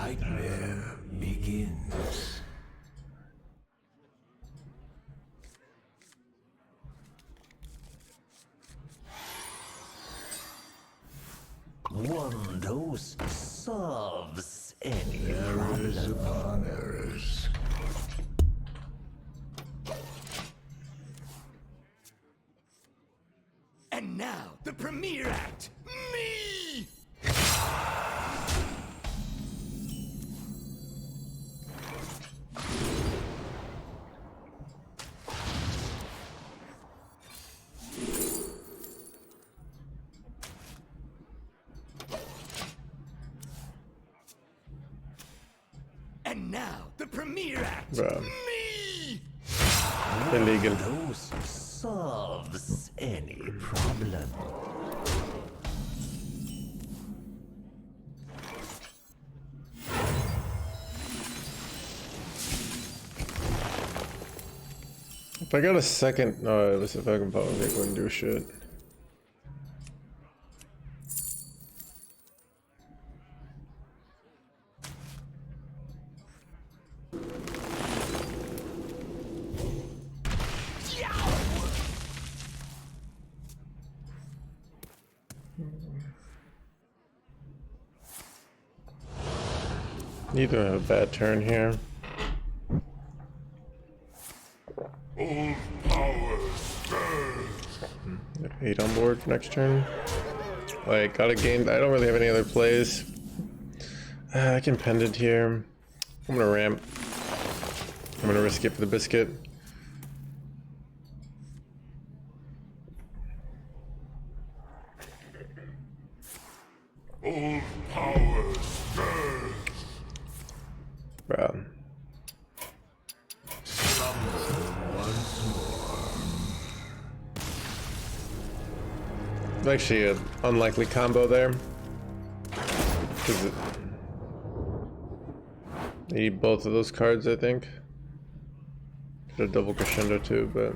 nightmare begins. One dose solves any Errors problem. upon errors. And now, the premiere act! Me! And now, the premiere act! Bruh. Me! Illegal. Dose solves any problem. If I got a second, no, it was a fucking power pick, wouldn't do shit. Neither have a bad turn here. All power stirs. 8 on board for next turn. Like, got a game. I don't really have any other plays. I can pendant here. I'm gonna ramp. I'm gonna risk it for the biscuit. All power stirs. Bro. Actually, an unlikely combo there. Need both of those cards, I think. Could have double crescendo too, but.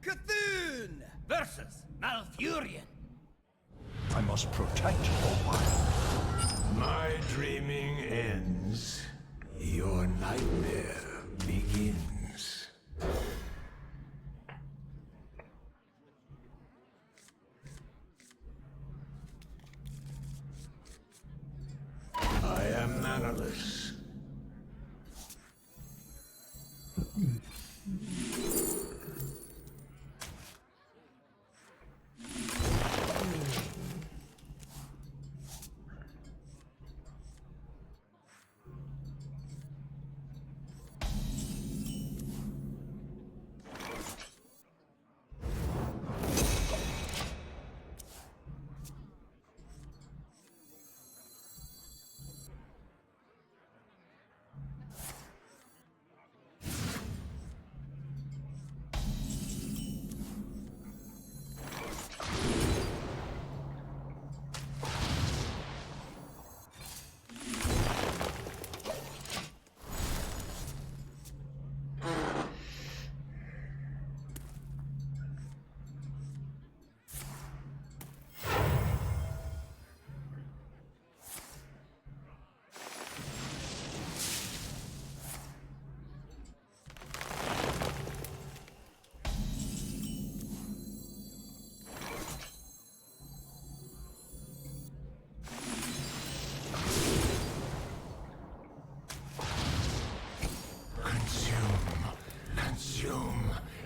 Cthulhu versus Malfurion. I must protect for a while. My dreaming ends. Your nightmare begins. I am mannerless.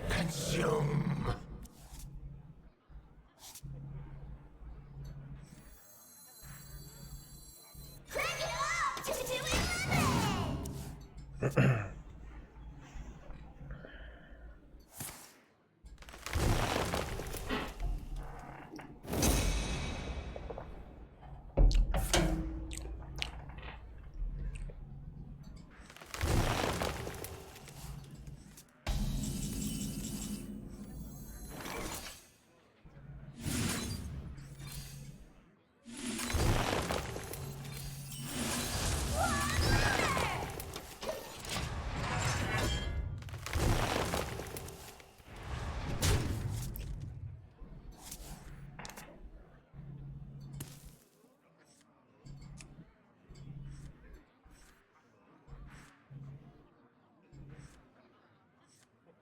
Consume.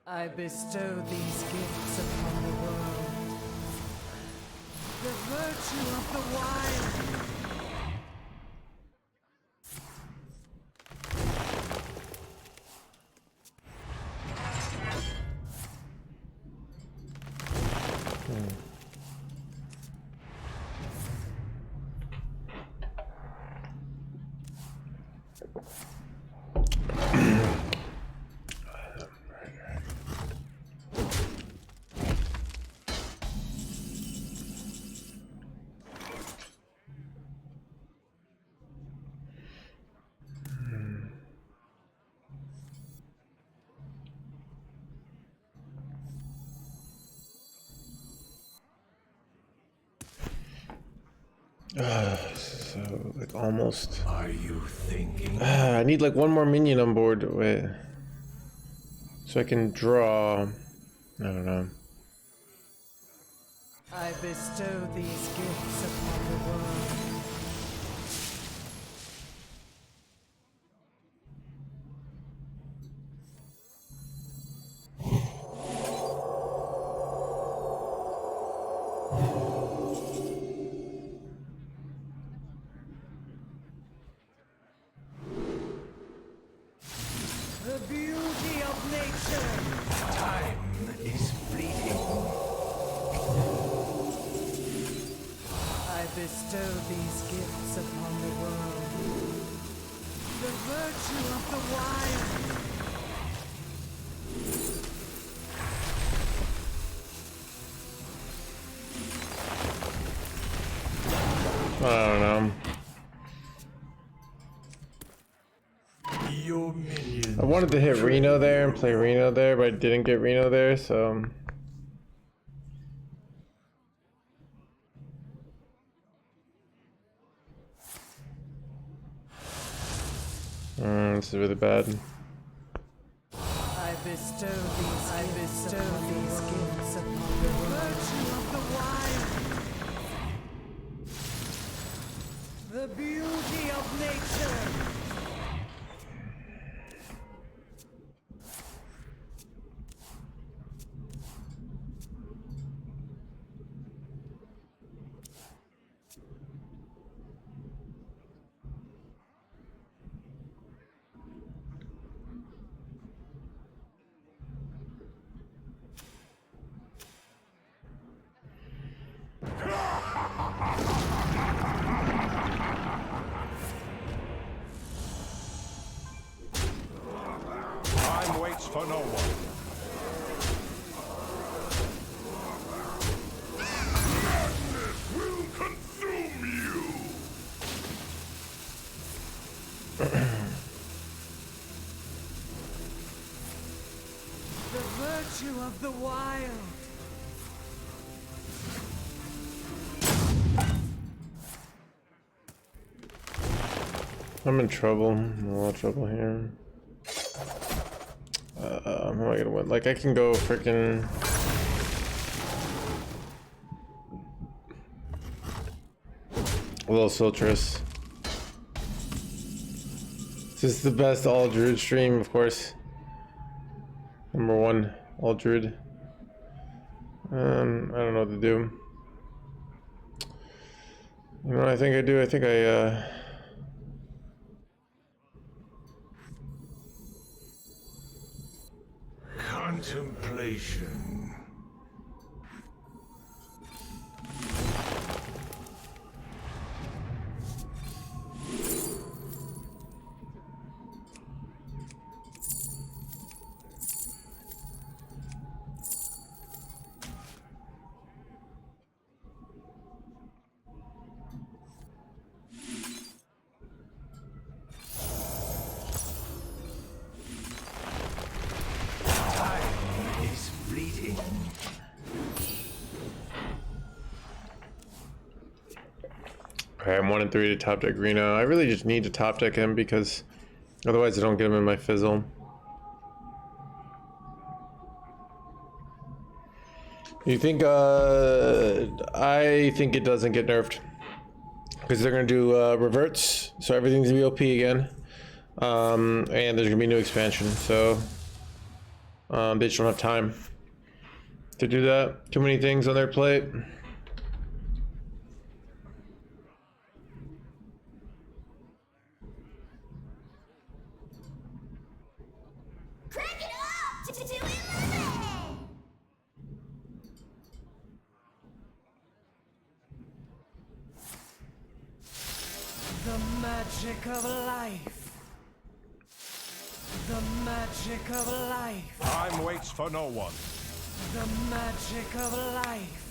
I bestow these gifts upon the world. The virtue of the wild. So like almost. Are you thinking? I need like one more minion on board. Wait. So I can draw. I don't know. I bestow these gifts upon the world. The beauty of nature. Time is fleeting. I bestow these gifts upon the world. The virtue of the wild. I don't know. Your minions. I wanted to hit Reno there and play Reno there, but I didn't get Reno there, so. This is really bad. I bestow these gifts upon the virtue of the wild. The beauty of nature. Time waits for no one. Will consume you. The virtue of the wild. I'm in trouble. I'm in a lot of trouble here. How am I gonna win? Like, I can go freaking. A little Siltrus. This is the best all druid stream, of course. Number one, all druid. I don't know what to do. You know what I think I do? I think I, Contemplation. okay, I'm 1 and 3 to top deck Reno. I really just need to top deck him because otherwise I don't get him in my fizzle. You think, I think it doesn't get nerfed. Because they're going to do reverts, so everything's VOP again. And there's going to be new expansion, so They just don't have time to do that. Too many things on their plate. Crank it up to 11! The magic of life. The magic of life. Time waits for no one. The magic of life.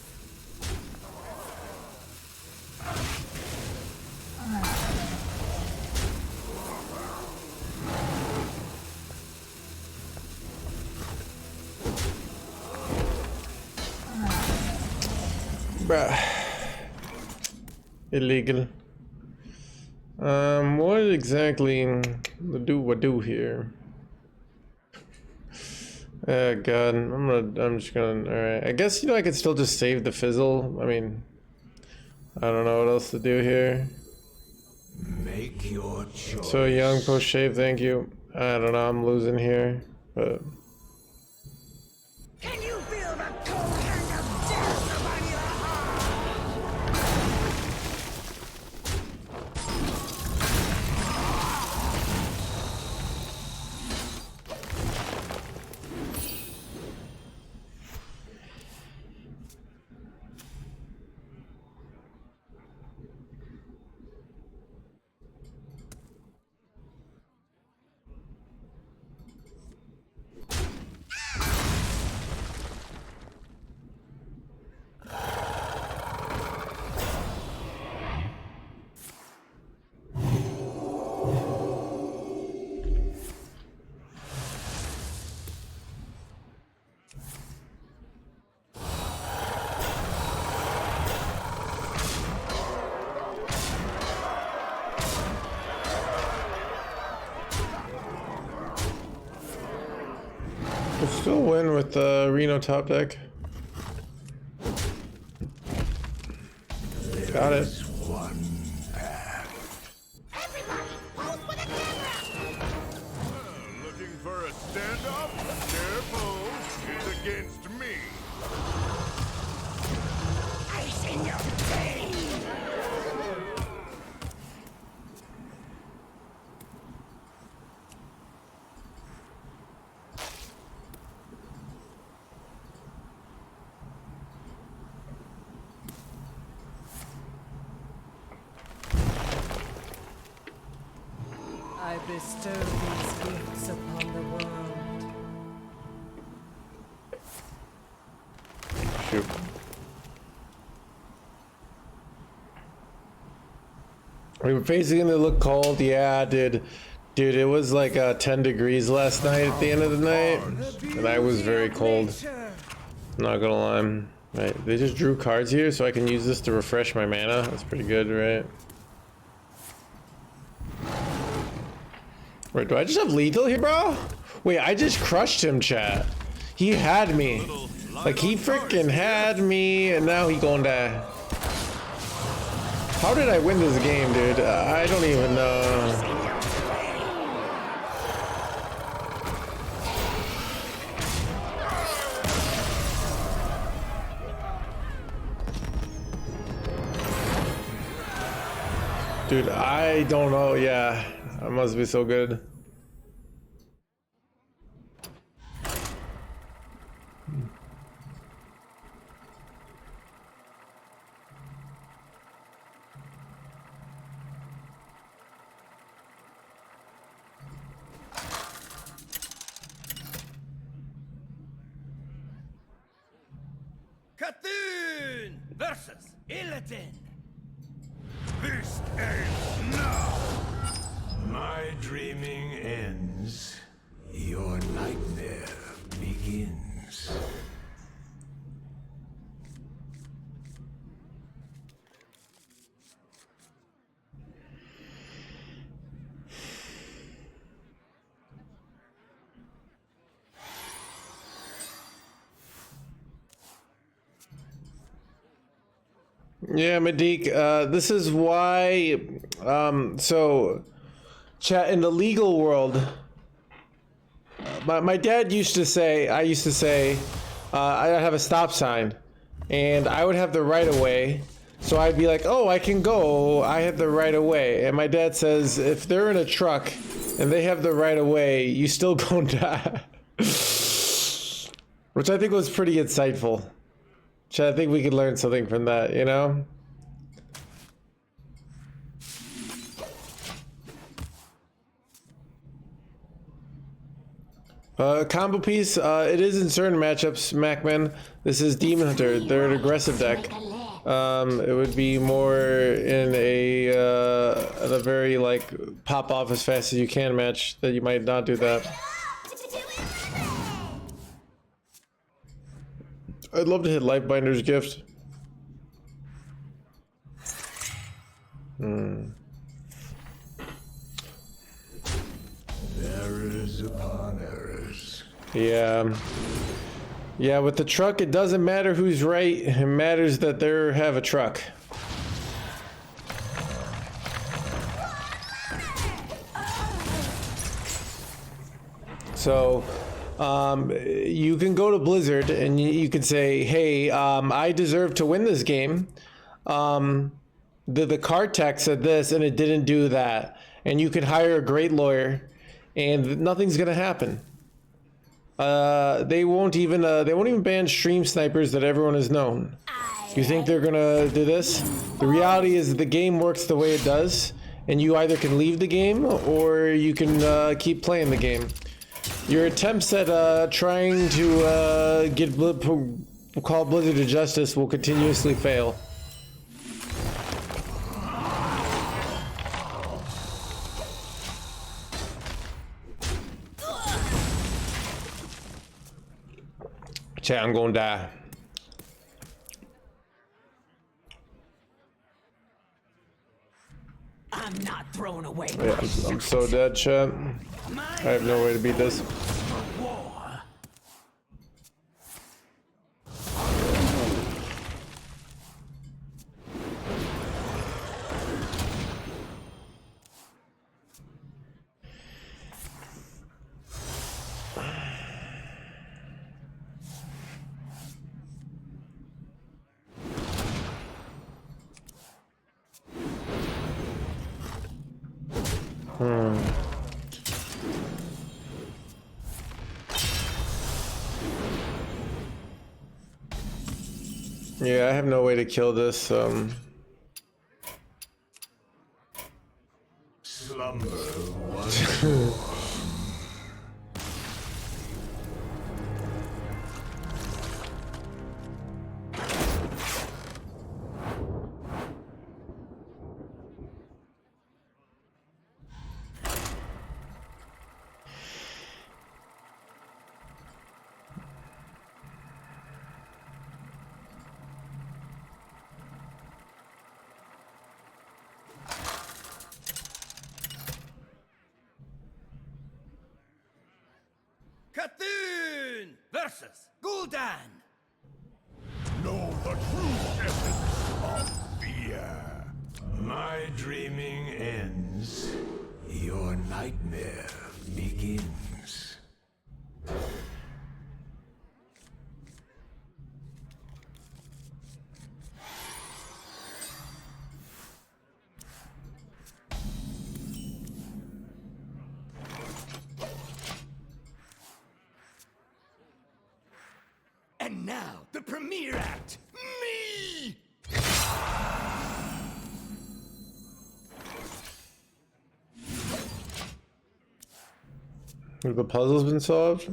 Bruh. Illegal. What exactly do here? Oh god, I'm just gonna, alright. I guess, you know, I could still just save the fizzle. I mean, I don't know what else to do here. Make your choice. So young, post shave, thank you. I don't know, I'm losing here, but Can you feel the cold hand of death upon your heart? we'll still win with the Reno top deck. Got it. One path. Everybody, pose for the camera! Looking for a stand-up? Their pose is against me. Ice in your veins! I bestow these gifts upon the world. Shoot. We were facing to look cold, yeah, dude. Dude, it was like 10 degrees last night at the end of the night, and I was very cold. Not gonna lie. Right, they just drew cards here, so I can use this to refresh my mana. That's pretty good, right? Wait, do I just have lethal here, bro? Wait, I just crushed him, chat. He had me. Like, he freaking had me, and now he gonna die. How did I win this game, dude? I don't even know. Dude, I don't know. Yeah, I must be so good. Cthulhu versus Illidan. This ends now. My dreaming ends. Your nightmare begins. Yeah, Madik, this is why, so, chat, in the legal world, my dad used to say, I used to say, I have a stop sign, and I would have the right of way. So I'd be like, oh, I can go. I have the right of way. And my dad says, if they're in a truck and they have the right of way, you still gonna die. Which I think was pretty insightful. Which I think we could learn something from that, you know? Combo piece, it is in certain matchups, Macman. This is Demon Hunter. They're an aggressive deck. It would be more in a very like pop off as fast as you can match that you might not do that. I'd love to hit Lightbinder's Gift. Errors upon errors. Yeah. Yeah, with the truck, it doesn't matter who's right. It matters that they have a truck. So, you can go to Blizzard and you can say, hey, I deserve to win this game. The card tech said this and it didn't do that. And you could hire a great lawyer and nothing's gonna happen. They won't even ban stream snipers that everyone has known. You think they're gonna do this? The reality is the game works the way it does, and you either can leave the game or you can keep playing the game. Your attempts at trying to call Blizzard to justice will continuously fail. Chat, I'm gonna die. I'm not throwing away. Yeah, I'm so dead, chat. I have no way to beat this. War. Yeah, I have no way to kill this. Slumber once. Cthulhu versus Gul'dan. Know the true essence of fear. My dreaming ends. Your nightmare begins. And now, the premiere act. Me! Have the puzzle's been solved?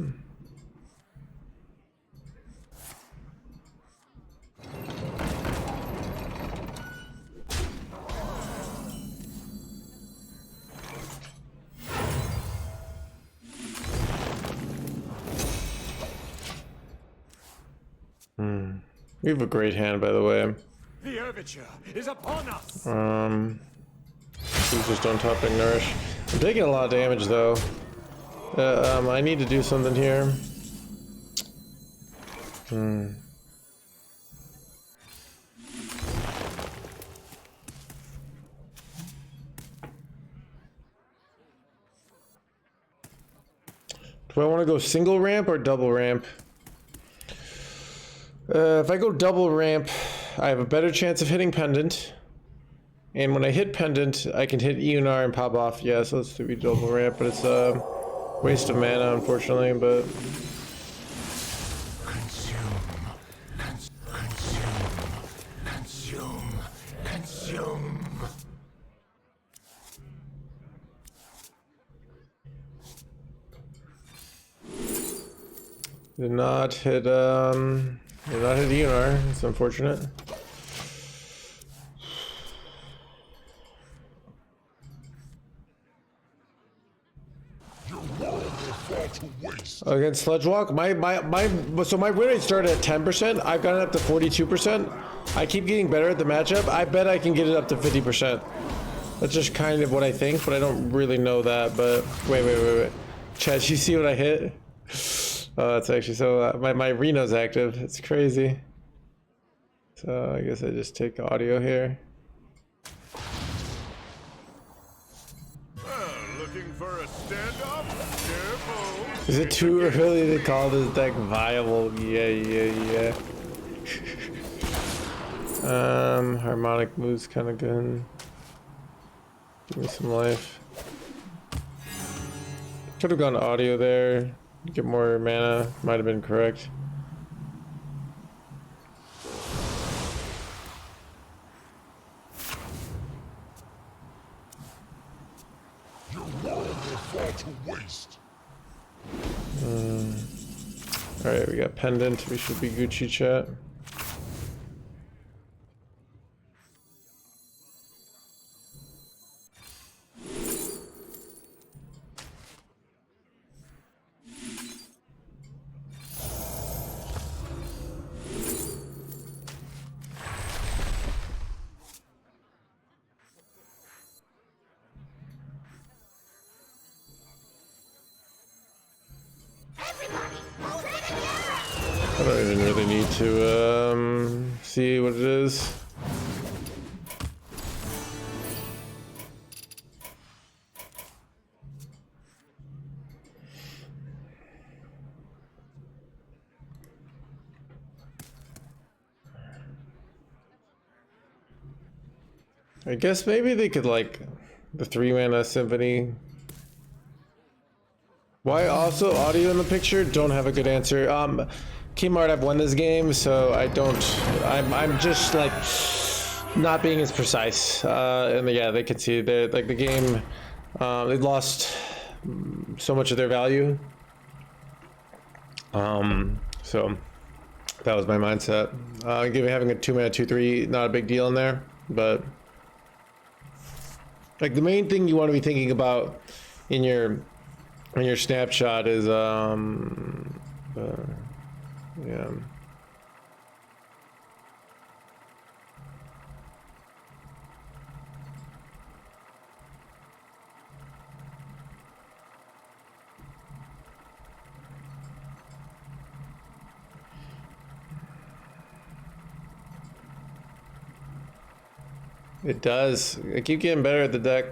We have a great hand, by the way. The overture is upon us. Please just don't top Nourish. I'm taking a lot of damage though. I need to do something here. Do I want to go single ramp or double ramp? If I go double ramp, I have a better chance of hitting pendant. And when I hit pendant, I can hit EUNR and pop off. Yeah, so let's do double ramp, but it's a waste of mana, unfortunately, but... Consume. Did not hit EUNR. It's unfortunate. Against Sludge Walk, so my win rate started at 10%. I've gotten up to 42%. I keep getting better at the matchup. I bet I can get it up to 50%. That's just kind of what I think, but I don't really know that. But wait. Chad, you see what I hit? Oh, that's actually so. My Reno's active. It's crazy. So I guess I just take audio here. Looking for a standoff? Careful. Is it too early to call this deck viable? Yeah. Harmonic move's kind of good. Give me some life. Could have gone audio there. Get more mana. Might have been correct. Your world will fall to waste. Alright, we got pendant. We should be Gucci chat. I don't even really need to see what it is. I guess maybe they could like the 3-mana symphony. Why also audio in the picture? Don't have a good answer. Kmart, I've won this game, so I don't. I'm just like not being as precise. And yeah, they can see that like the game, they lost so much of their value. So that was my mindset. Given having a 2-mana 2/3, not a big deal in there, but like the main thing you want to be thinking about in your snapshot is yeah. It does. I keep getting better at the deck.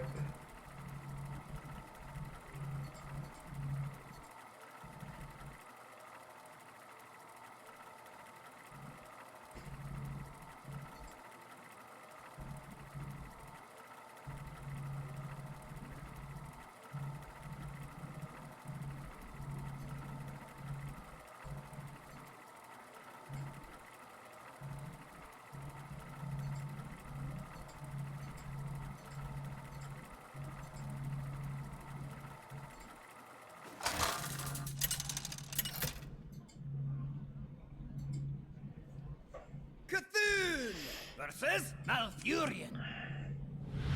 Cthulhu versus Malfurion.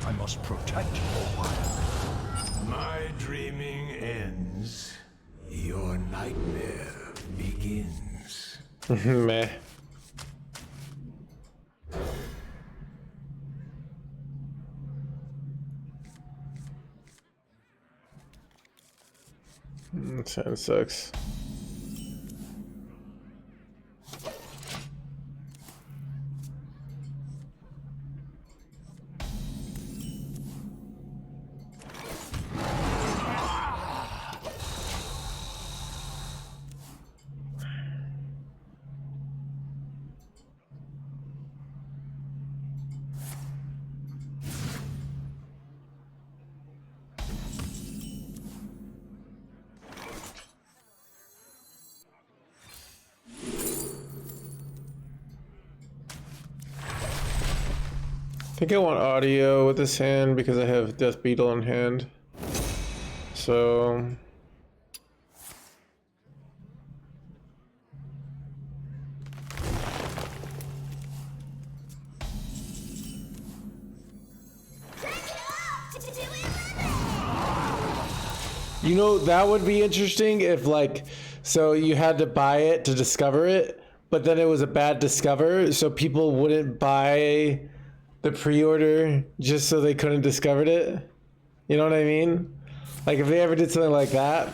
I must protect the wild. My dreaming ends. Your nightmare begins. Meh. That sucks. think I want audio with this hand because I have Death Beetle in hand. So you know, that would be interesting if, like, so you had to buy it to discover it, but then it was a bad discover, so people wouldn't buy the pre-order just so they couldn't discover it. You know what I mean? Like, if they ever did something like that,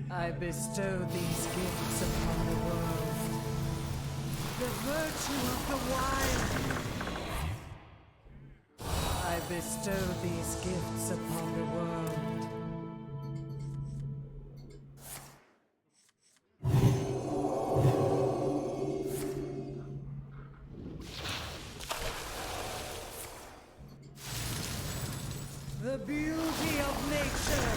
I bestow these gifts upon the world. The virtue of the wild. I bestow these gifts upon the world. The beauty of nature.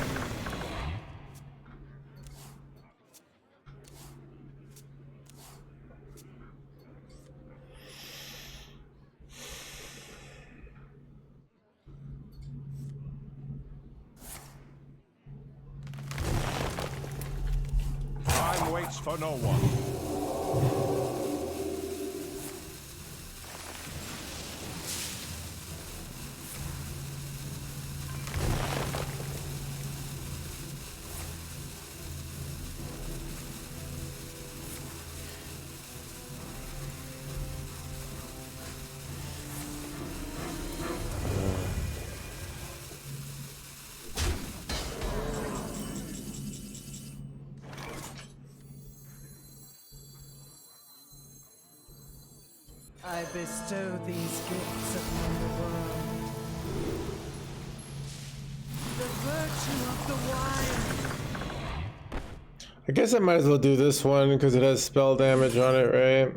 Time waits for no one. I bestow these gifts upon the world. The virtue of the wild. I guess I might as well do this one because it has spell damage on it, right?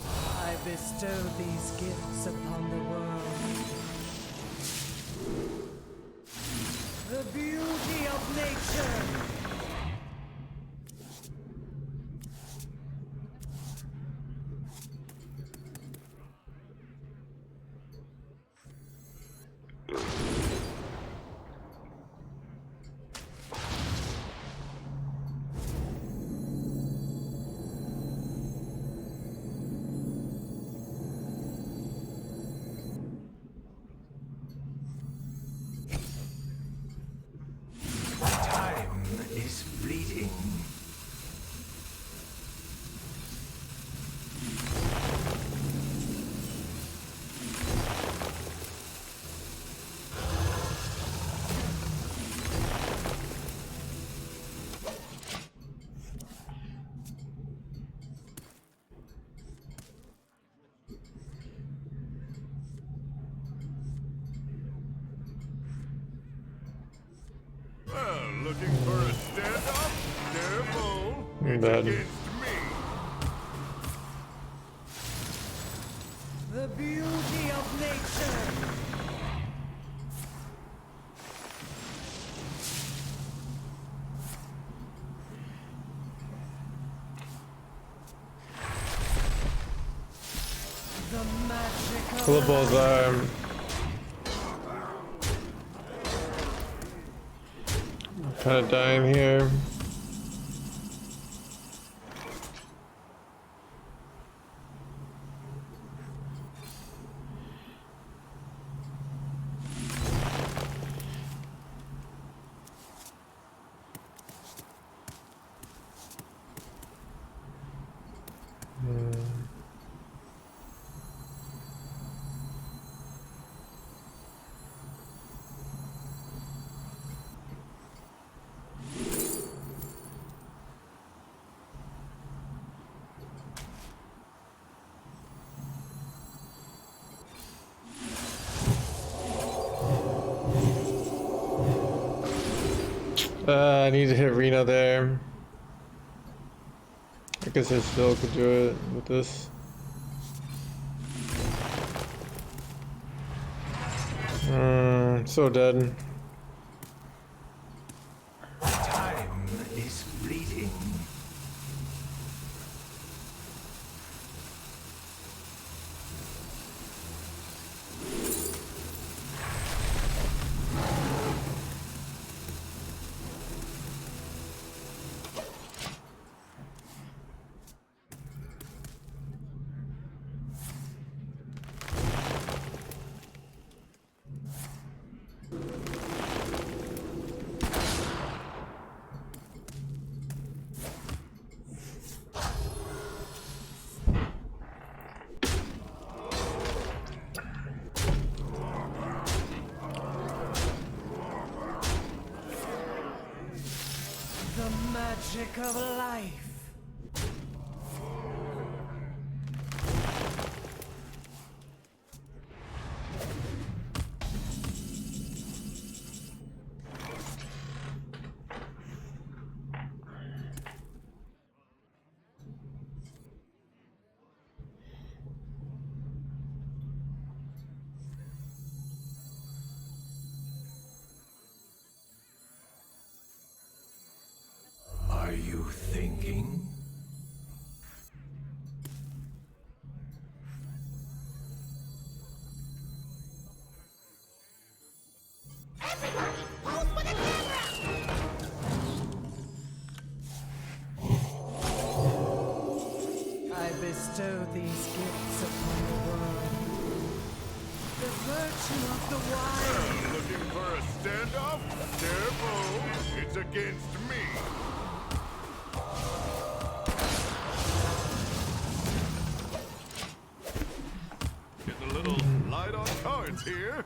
I bestow these gifts upon the world. The beauty of nature. Time is fleeting. Well, looking for a standoff? Careful. You're It's dead. against me. beauty of nature. The magic of Hello, Bullseye. Kind of dying here. I need to hit Reno there. I guess I still could do it with this. So dead. Time is fleeting. the magic of life. Are you thinking? Everybody, pose for the camera! I bestow these gifts upon the world. The virtue of the wild. Looking for a standoff? Careful, it's against me. Getting a little light on cards here.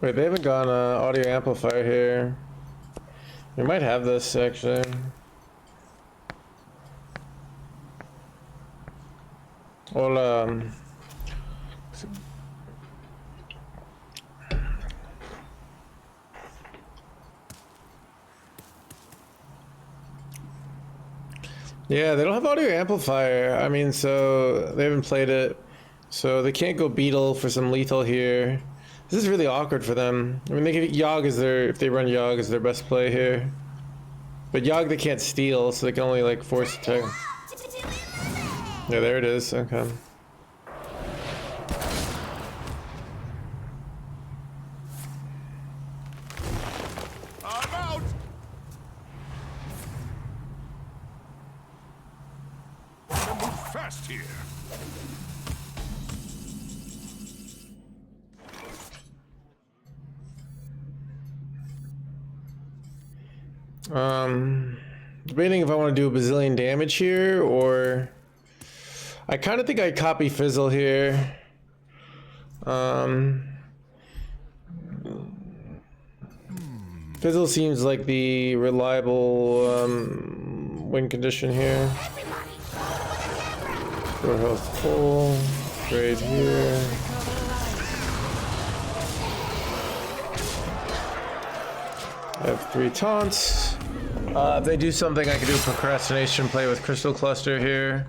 Wait, they haven't gone audio amplifier here. We might have this actually. Well, yeah, they don't have audio amplifier. I mean, so they haven't played it, so they can't go Beetle for some lethal here. This is really awkward for them. I mean, they can Yogg as their, if they run Yogg as their best play here, but Yogg they can't steal, so they can only like force attack. Yeah, there it is. Okay. I'm out. Gotta move fast here. Debating if I want to do a bazillion damage here, or I kind of think I copy Fizzle here. Fizzle seems like the reliable win condition here. Short health full. Trade here. I have 3 taunts. If they do something, I could do a procrastination play with Crystal Cluster here.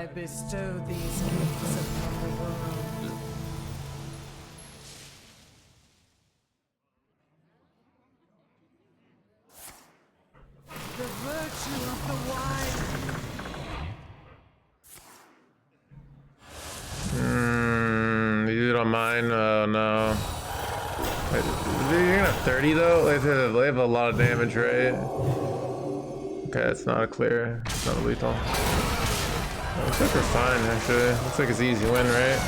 I bestow these gifts upon the world. The virtue of the wild. You don't mind? Oh no. Wait, you're gonna have 30 though? They have a lot of damage, right? Okay, it's not a clear. It's not a lethal. Looks like we're fine, actually. Looks like it's an easy win, right?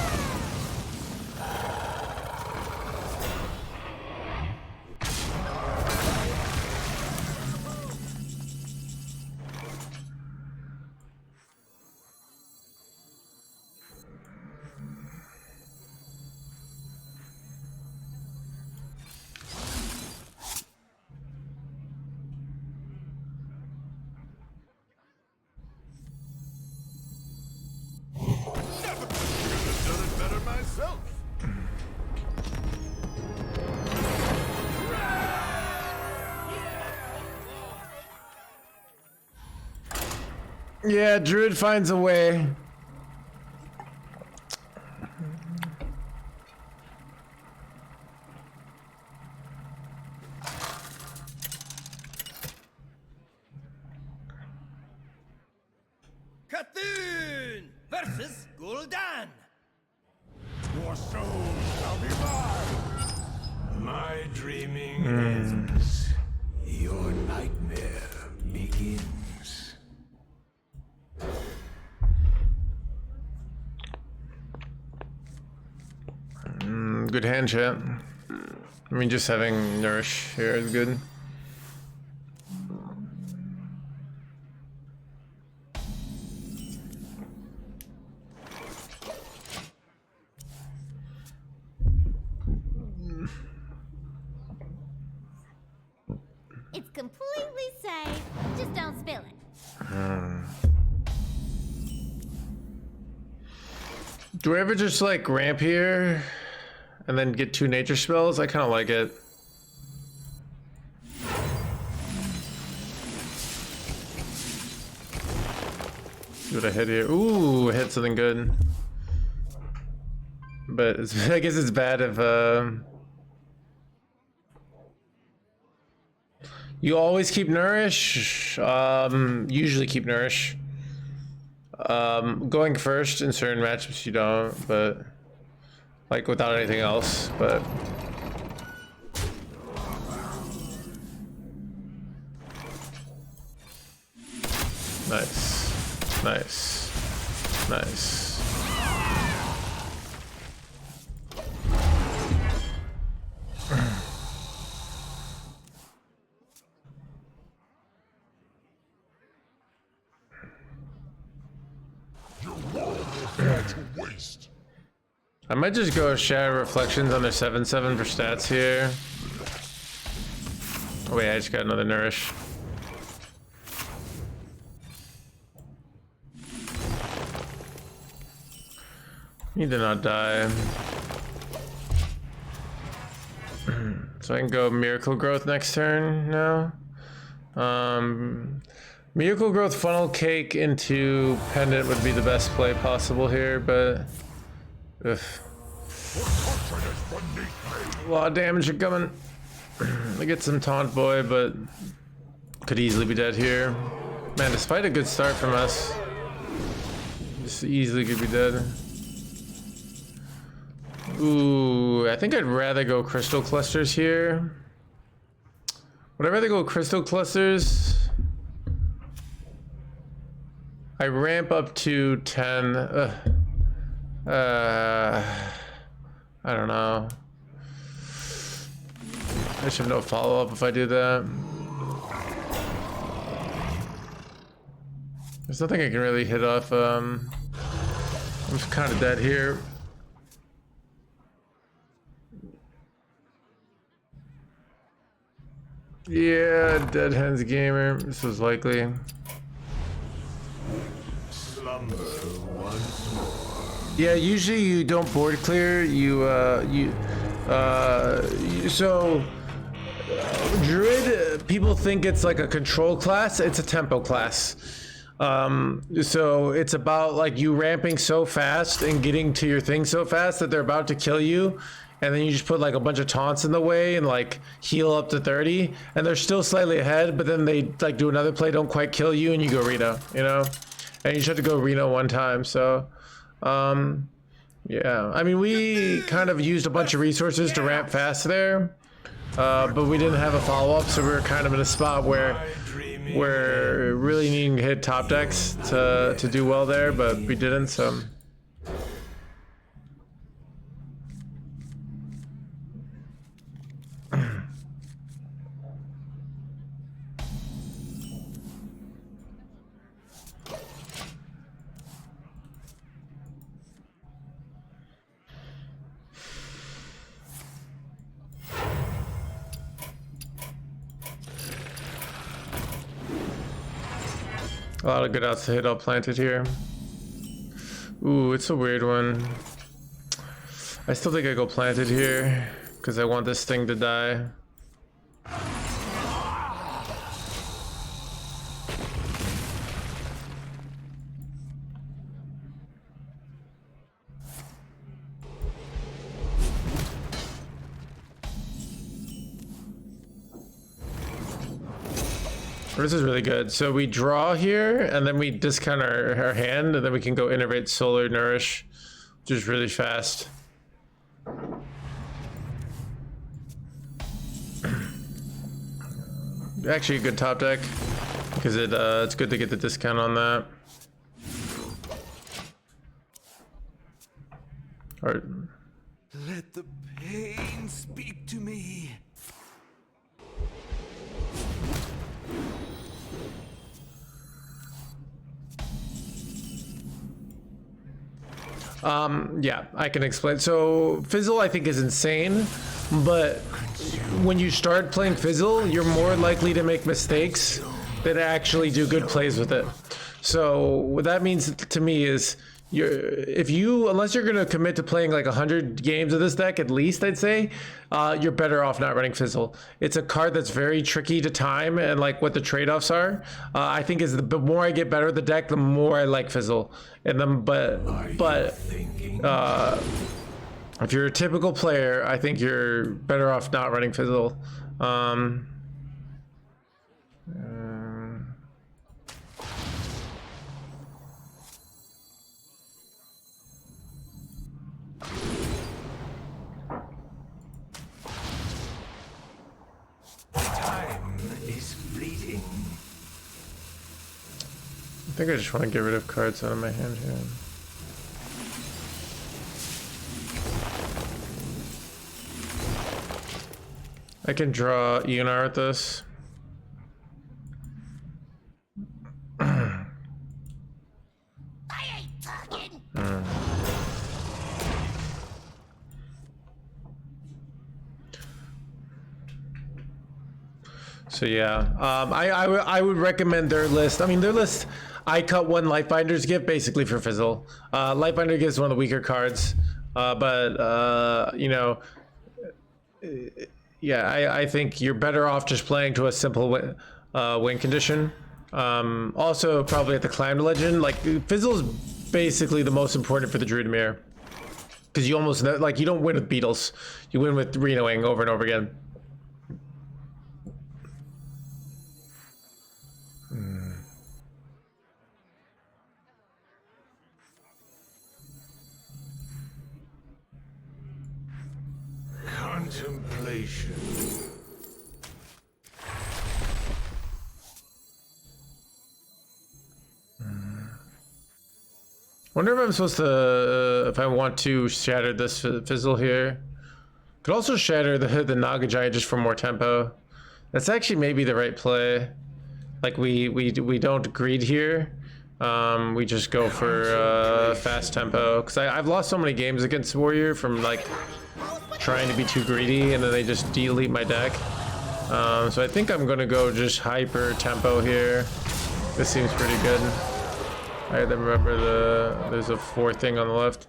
Yeah, Druid finds a way. Cthulhu versus Gul'dan. Your soul shall be mine. My dreaming ends. Your nightmare begins. Good hand chat. I mean, just having Nourish here is good. It's completely safe. Just don't spill it. Do I ever just like ramp here and then get 2 nature spells? I kind of like it. See what I hit here. Ooh, I hit something good. But it's, I guess it's bad if you always keep Nourish. Usually keep Nourish. Going first in certain matchups you don't, but like without anything else, but nice, nice, nice. I might just go Shadow Reflections on their 7/7 for stats here. Oh wait, I just got another Nourish. Need to not die. So I can go Miracle Growth next turn now. Miracle Growth Funnel Cake into Pendant would be the best play possible here, but ugh. A lot of damage are coming. I get some Taunt Boy, but could easily be dead here. Man, despite a good start from us, just easily could be dead. Ooh, I think I'd rather go Crystal Clusters here. Would I rather go Crystal Clusters? I ramp up to 10. I don't know. I should have no follow-up if I do that. There's nothing I can really hit off. I'm just kind of dead here. Yeah, dead NoHandsGamer. This was likely. Slumber once more. Yeah, usually you don't board clear. So Druid, people think it's like a control class. It's a tempo class. So it's about like you ramping so fast and getting to your thing so fast that they're about to kill you, and then you just put like a bunch of taunts in the way and like heal up to 30, and they're still slightly ahead, but then they like do another play, don't quite kill you, and you go Reno, you know? And you just have to go Reno one time, so yeah. I mean, we kind of used a bunch of resources to ramp fast there, but we didn't have a follow-up, so we were kind of in a spot where we're really needing to hit top decks to do well there, but we didn't, so. A lot of good outs to hit all planted here. Ooh, it's a weird one. I still think I go planted here because I want this thing to die. This is really good. So we draw here, and then we discount our hand, and then we can go innervate, solar, nourish, which is really fast. Actually, a good top deck because it's good to get the discount on that. Or, Let the pain speak to me. yeah, I can explain. So Fizzle, I think, is insane, but when you start playing Fizzle, you're more likely to make mistakes than actually do good plays with it. So what that means to me is unless you're gonna commit to playing like 100 games of this deck at least, I'd say, you're better off not running Fizzle. It's a card that's very tricky to time and like what the trade-offs are. I think is the more I get better at the deck, the more I like Fizzle. And then, but if you're a typical player, I think you're better off not running Fizzle. Time is fleeting. I think I just want to get rid of cards out of my hand here. I can draw ENR with this. I ain't talking. So yeah, I would recommend their list. I mean, their list, I cut one Lightbinder's gift basically for Fizzle. Lightbinder gives one of the weaker cards, but you know, yeah, I think you're better off just playing to a simple win condition. Also, probably at the Climb Legend, like Fizzle is basically the most important for the Druid Mirror, because you almost like you don't win with Beetles, you win with Renoing over and over again. Contemplation. Wonder if I'm supposed to, if I want to shatter this Fizzle here. Could also shatter the Naga Giant just for more tempo. That's actually maybe the right play. Like we don't greed here. We just go for fast tempo. Because I've lost so many games against Warrior from like trying to be too greedy, and then they just delete my deck. So I think I'm gonna go just hyper tempo here. This seems pretty good. I remember there's a 4 thing on the left.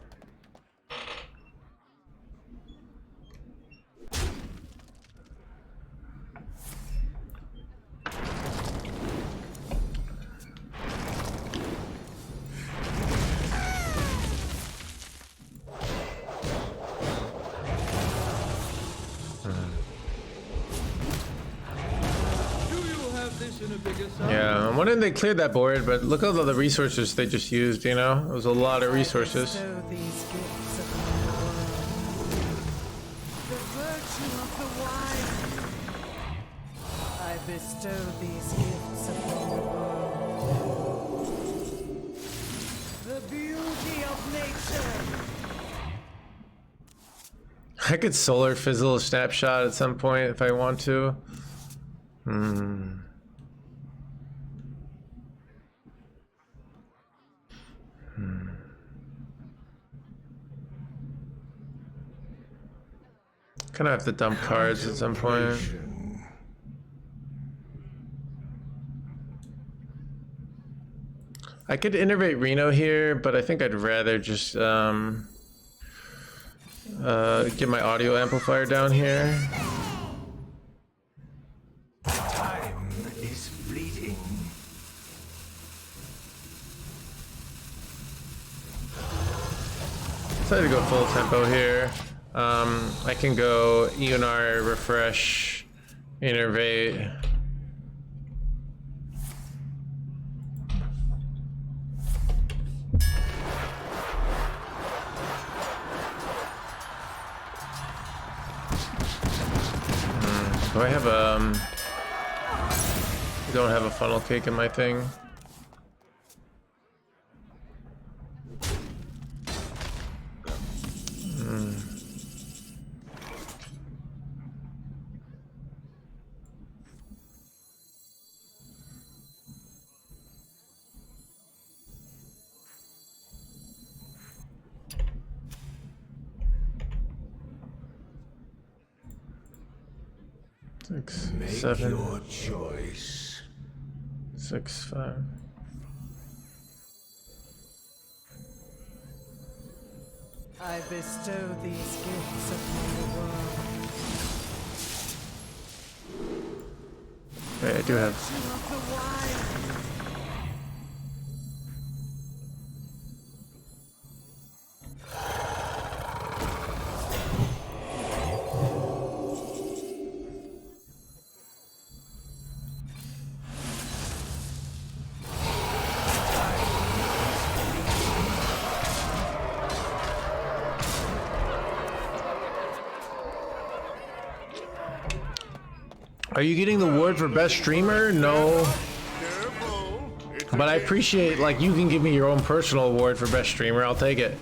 wondering they cleared that board, but look at all the resources they just used, you know? It was a lot of resources. Bestow these gifts upon the world. The virtue of the wild. I bestow these gifts upon the world. The beauty of nature. I could solar fizzle a snapshot at some point if I want to. Kind of have to dump cards at some point. I could innervate Reno here, but I think I'd rather just get my audio amplifier down here. Time is fleeting. Decided to go full tempo here. I can go ENR, refresh, innervate. Do I have I don't have a funnel cake in my thing. Six, Make seven, your choice. 6, 5. I bestow these gifts upon the world. Okay, I do have. Virtue of the wild. Are you getting the award for best streamer? No. Careful. It's But I appreciate, like, you can give me your own personal award for best streamer. I'll take it.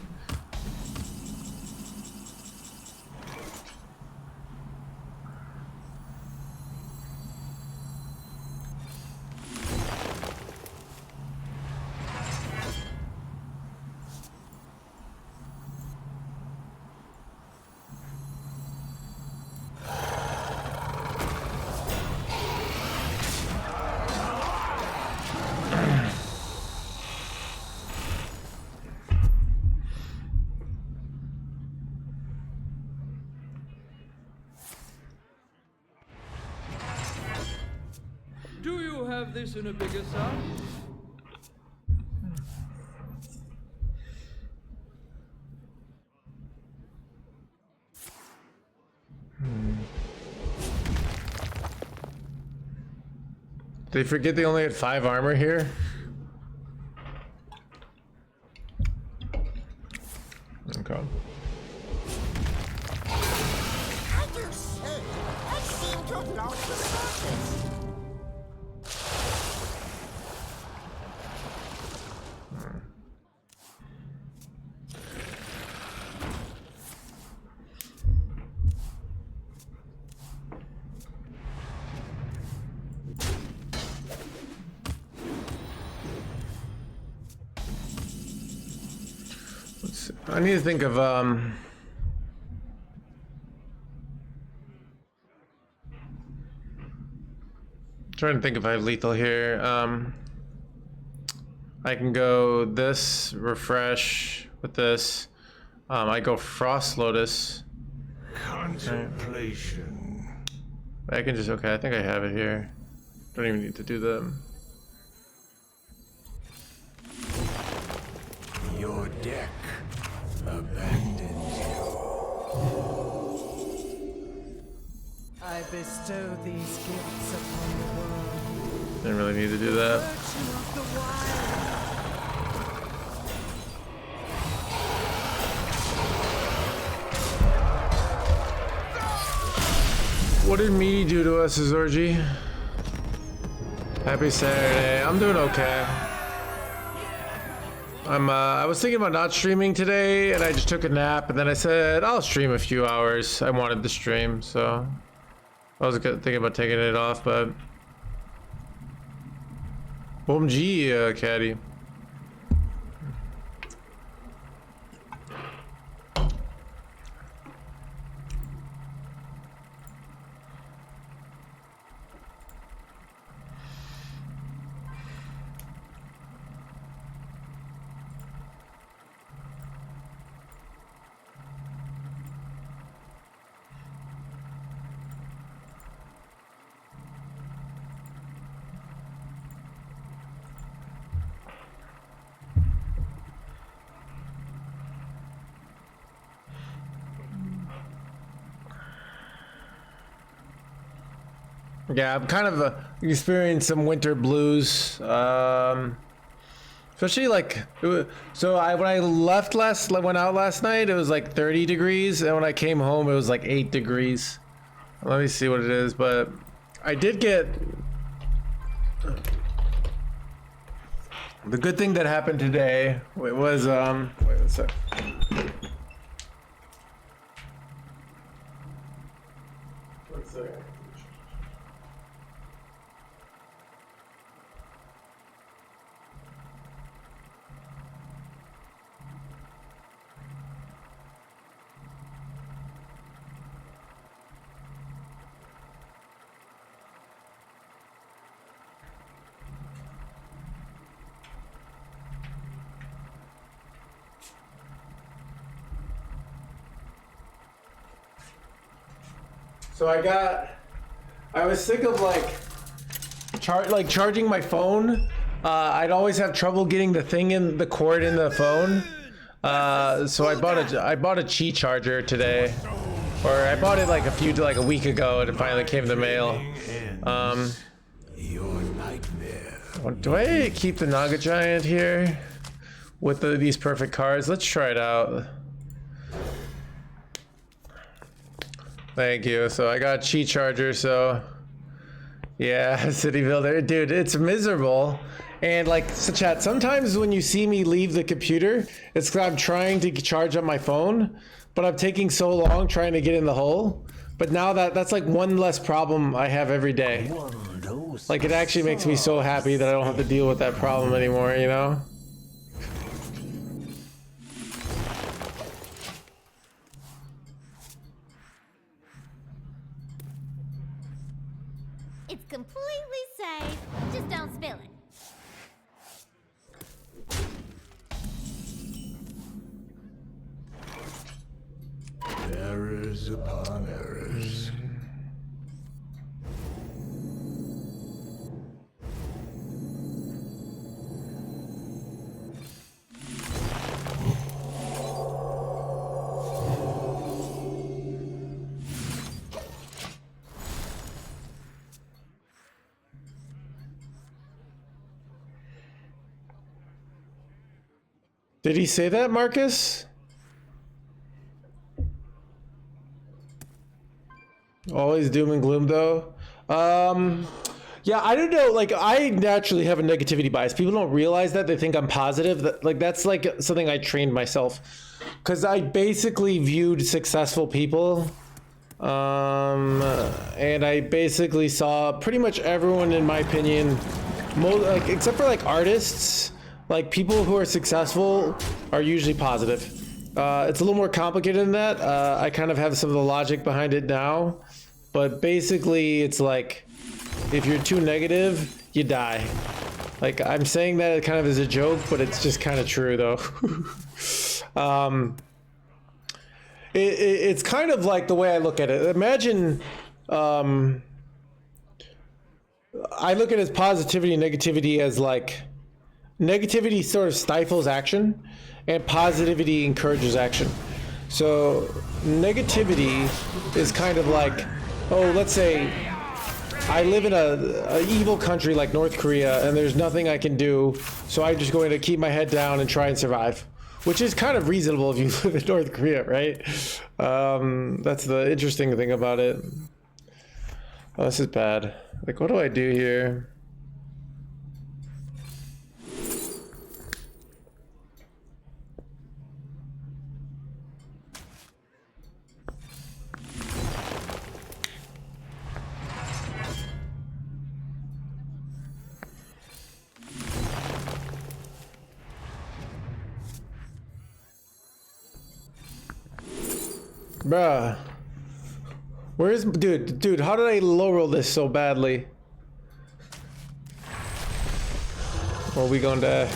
Do you have this in a bigger size? Did they forget they only had 5 armor here? Okay. I do say, I seem to have lost the surface. I need to think of trying to think if I have lethal here. I can go this, refresh with this. I go Frost Lotus. Contemplation. I can just, okay, I think I have it here. Don't even need to do them. Your deck abandons you. I bestow these gifts upon the world. Didn't really need to do that. Virtue of the wild. What did Meaty do to us, Zorgi? Happy Saturday. I'm doing okay. I was thinking about not streaming today, and I just took a nap, and then I said I'll stream a few hours. I wanted to stream, so I was thinking about taking it off, but Boom G, Caddy. Yeah, I'm kind of experiencing some winter blues. Especially like, when I went out last night, it was like 30 degrees, and when I came home, it was like 8 degrees. Let me see what it is, but I did get the good thing that happened today. Was wait a sec. One second. So I was sick of charging my phone. I'd always have trouble getting the cord in the phone. So I bought a Qi charger today, or I bought it like a week ago, and it finally came in the mail. Your nightmare. Do I keep the Naga Giant here with these perfect cards? Let's try it out. Thank you. So I got Qi charger, so yeah, City Builder. Dude, it's miserable. And like, so chat, sometimes when you see me leave the computer, it's because I'm trying to charge up my phone, but I'm taking so long trying to get in the hole. But now that's like one less problem I have every day. Like, it actually makes me so happy that I don't have to deal with that problem anymore, you know? It's completely safe. Just don't spill it. Errors upon errors. Did he say that, Marcus? Always doom and gloom, though. Yeah, I don't know. Like, I naturally have a negativity bias. People don't realize that. They think I'm positive. That's like something I trained myself. Because I basically viewed successful people. And I basically saw pretty much everyone, in my opinion, except for like artists. Like, people who are successful are usually positive. It's a little more complicated than that. I kind of have some of the logic behind it now. But basically, it's like, if you're too negative, you die. Like, I'm saying that kind of as a joke, but it's just kind of true, though. It's kind of like the way I look at it. Imagine, I look at it as positivity and negativity as like, negativity sort of stifles action, and positivity encourages action. So negativity is kind of like, oh, let's say I live in a evil country like North Korea, and there's nothing I can do, so I'm just going to keep my head down and try and survive, which is kind of reasonable if you live in North Korea, right? That's the interesting thing about it. Oh, this is bad. Like, what do I do here? Bruh. Where's dude, how did I low roll this so badly? Or are we going to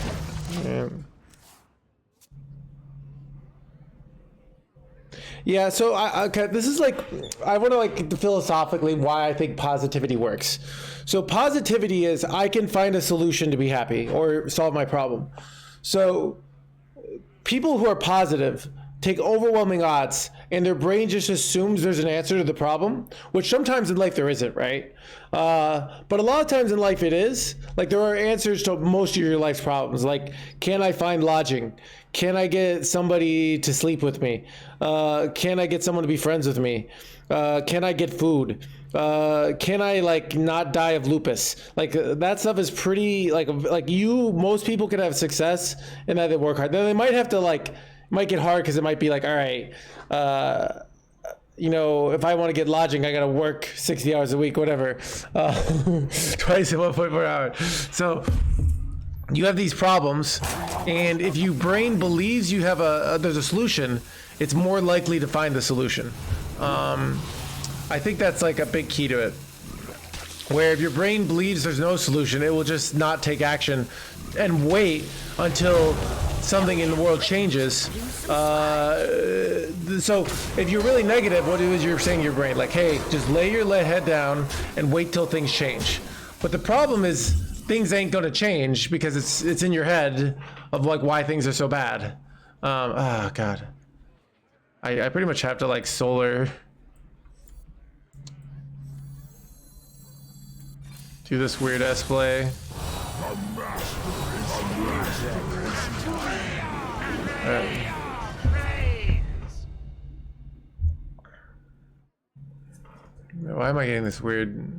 yeah, so okay, this is like, I want to like philosophically why I think positivity works. So positivity is I can find a solution to be happy or solve my problem. So people who are positive take overwhelming odds and their brain just assumes there's an answer to the problem, which sometimes in life there isn't, right? But a lot of times in life it is. Like there are answers to most of your life's problems. Like, can I find lodging? Can I get somebody to sleep with me? Can I get someone to be friends with me? Can I get food? Can I like not die of lupus? Like that stuff is pretty like most people could have success in that they work hard. Then they might have to like, might get hard because it might be like, all right, you know, if I want to get lodging, I got to work 60 hours a week, whatever, twice at 1.4 hours. So you have these problems, and if your brain believes you have there's a solution, it's more likely to find the solution. I think that's like a big key to it. Where if your brain believes there's no solution, it will just not take action and wait until something in the world changes. So if you're really negative, what is you're saying to your brain? Like, hey, just lay your head down and wait till things change. But the problem is things ain't gonna change because it's in your head of like why things are so bad. Oh God. I pretty much have to like solar do this weird ass play. Alright. Why am I getting this weird?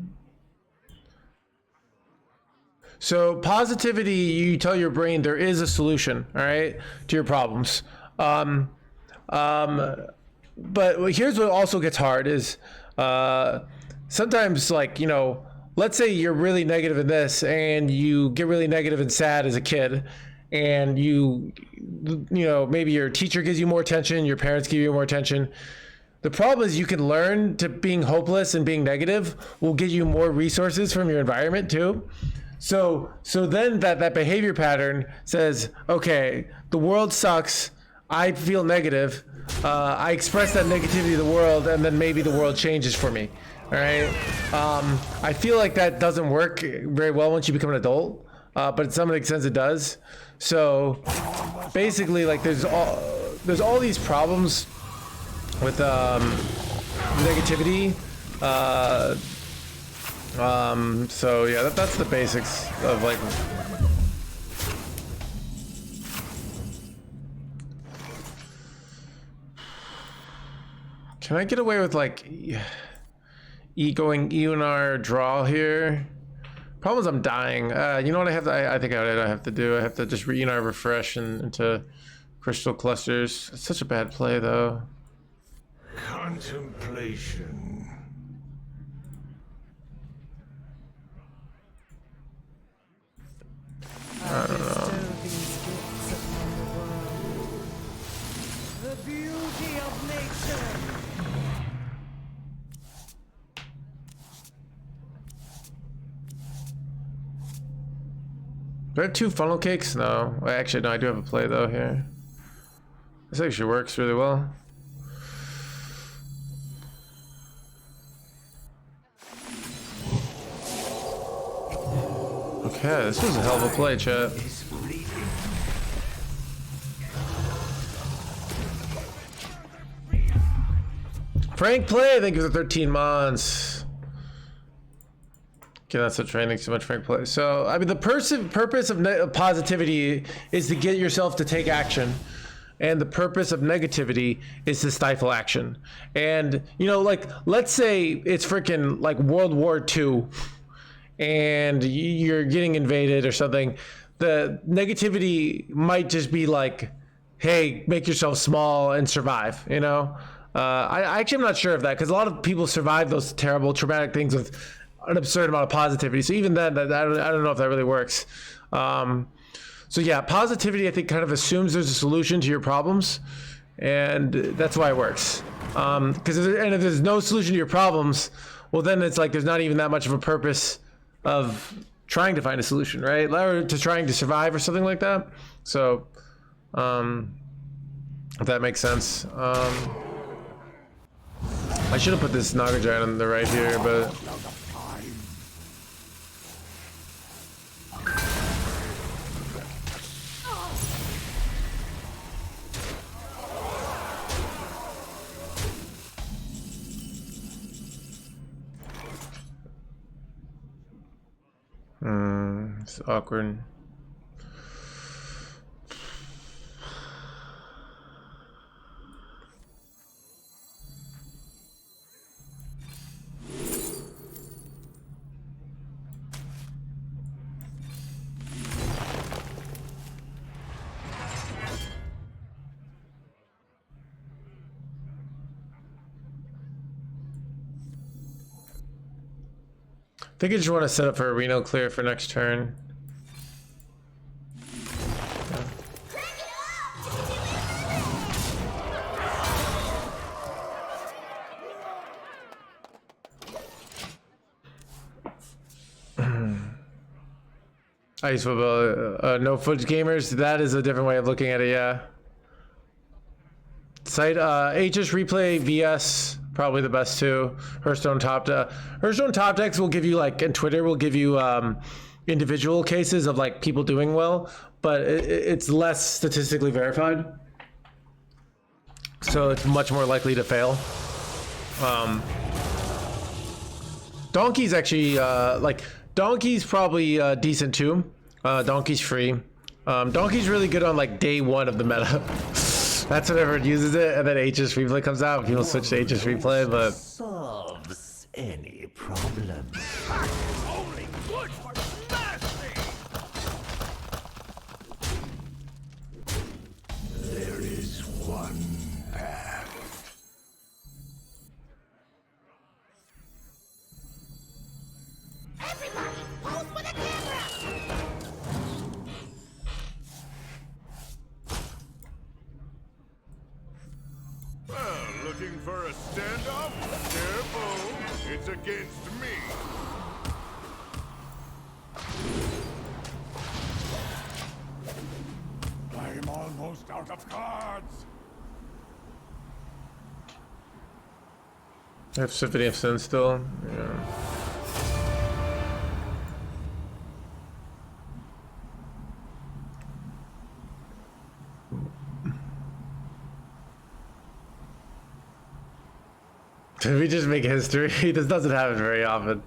So positivity, you tell your brain there is a solution, all right, to your problems. But here's what also gets hard is sometimes, like, you know, let's say you're really negative in this and you get really negative and sad as a kid, and you know, maybe your teacher gives you more attention, your parents give you more attention. The problem is you can learn to being hopeless and being negative will get you more resources from your environment too. So then that behavior pattern says, okay, the world sucks, I feel negative, I express that negativity to the world, and then maybe the world changes for me. All right. I feel like that doesn't work very well once you become an adult, but in some sense it does. So basically, like there's all these problems with negativity. So yeah, that's the basics of like. Can I get away with like going EUNR draw here? Problem is I'm dying. You know what I have to, I think I have to do? I have to just EUNR refresh into crystal clusters. It's such a bad play though. Contemplation. I bestow these gifts upon the world. The beauty of nature. Do I have 2 funnel cakes? No. Well, actually, no, I do have a play though here. This actually works really well. Okay, this was a hell of a play, chat. Frank play, thank you for 13 months. Okay, that's what training so much Frank plays. So, I mean, the purpose of positivity is to get yourself to take action. And the purpose of negativity is to stifle action. And, you know, like, let's say it's freaking like World War II and you're getting invaded or something. The negativity might just be like, hey, make yourself small and survive, you know? I actually am not sure of that, because a lot of people survive those terrible traumatic things with an absurd amount of positivity. So even then, I don't know if that really works. So yeah, positivity, I think, kind of assumes there's a solution to your problems, and that's why it works. Because if there's no solution to your problems, well, then it's like there's not even that much of a purpose of trying to find a solution, right? Or to trying to survive or something like that. So, if that makes sense. I should have put this Naga Giant on the right here, but... it's awkward. I think I just want to set up for a Reno clear for next turn. Ice football, no footage gamers. That is a different way of looking at it. Yeah. Site HS replay VS. Probably the best too. Hearthstone top decks will give you, like, and Twitter will give you individual cases of like people doing well, but it's less statistically verified, so it's much more likely to fail. Donkey's actually like Donkey's probably decent too. Donkey's free. Donkey's really good on like day one of the meta. That's whenever it uses it, and then HS replay comes out. People switch to HS replay, but Solves any problem. Only good for smashing! There is one path. Everybody, pose with a camera! Looking for a standoff? Careful, it's against me. I'm almost out of cards. I have Symphony of Sin still. Yeah. Did we just make history? This doesn't happen very often.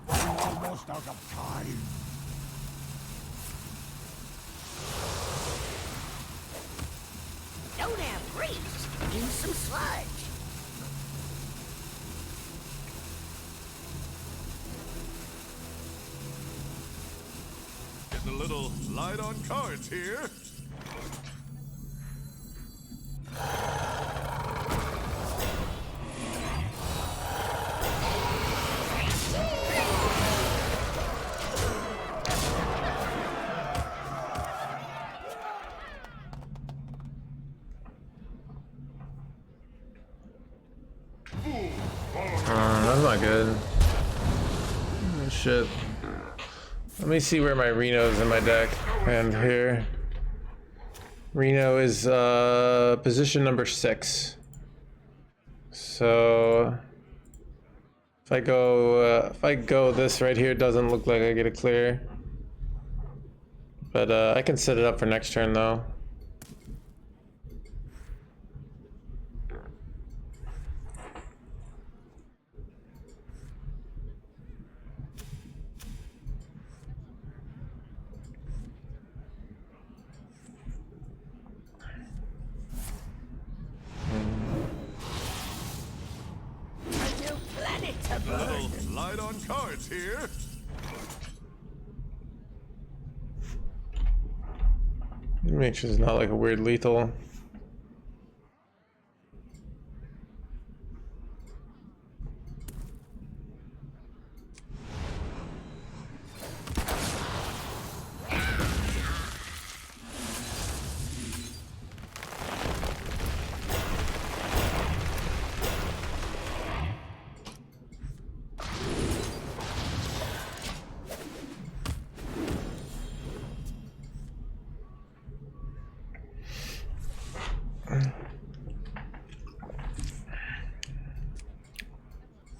Almost out of time. Don't have grease. Use some sludge. Getting a little light on cards here. shit. Let me see where my Reno's in my deck. And here. Reno is position number 6. So if I go this right here, it doesn't look like I get a clear. But I can set it up for next turn though. Little light on cards here. Make sure it's not like a weird lethal.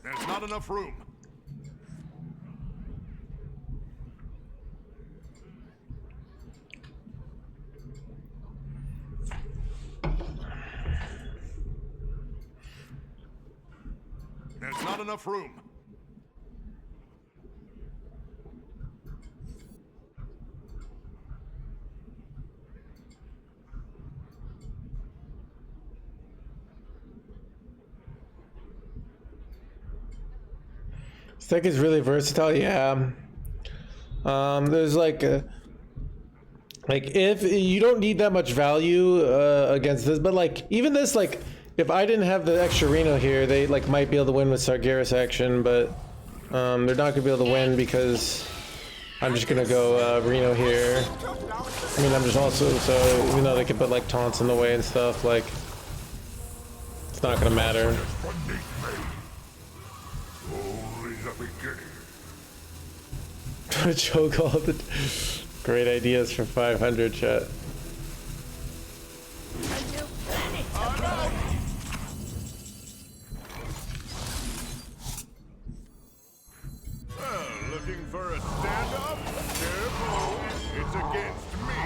There's not enough room. There's not enough room. This deck is really versatile, yeah. There's like if you don't need that much value against this, but like even this, like if I didn't have the extra Reno here, they like might be able to win with Sargeras action, but they're not gonna be able to win because I'm just gonna go Reno here. I mean, I'm just also, so even though they could put like taunts in the way and stuff, like it's not gonna matter. Choke all the great ideas for 500, chat. Looking for a standoff? Careful, it's against me.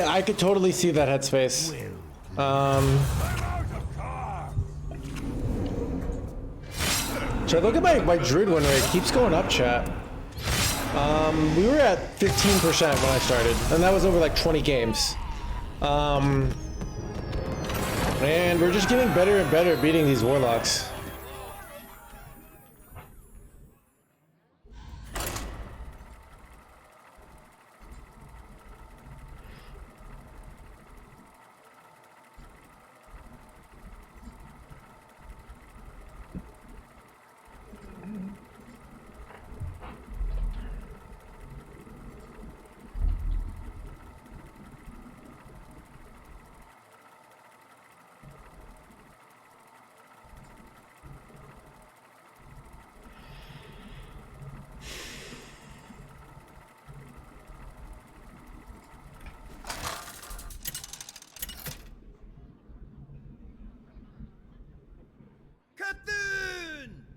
I could totally see that headspace. Chat, look at my Druid win rate. It keeps going up, chat. We were at 15% when I started, and that was over like 20 games. And we're just getting better and better at beating these warlocks.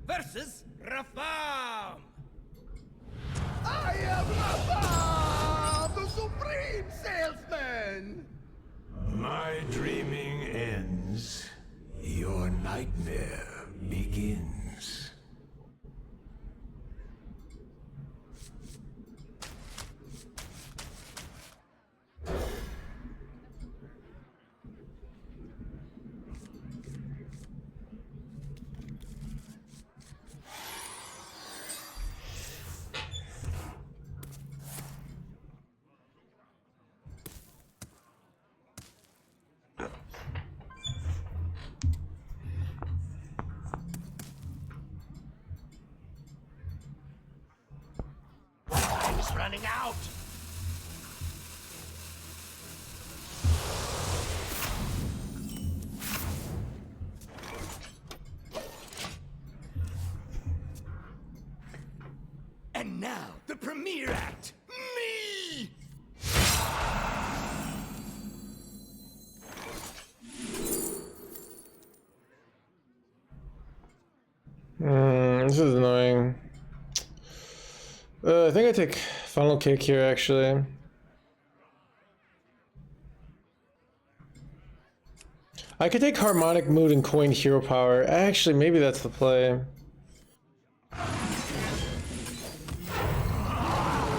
Versus Rafam! I am Rafam, the supreme salesman! My dreaming ends. Your nightmare begins. is running out. And now, the premiere act. Me! This is annoying. I think I take funnel cake here actually. I could take harmonic mood and coin hero power. Actually, maybe that's the play.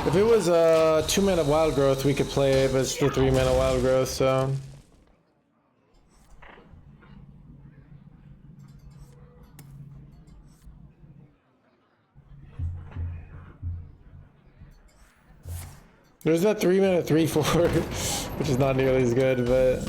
If it was 2 mana wild growth, we could play it, but it's the 3 mana wild growth, so. There's that 3 mana 3/4, which is not nearly as good, but.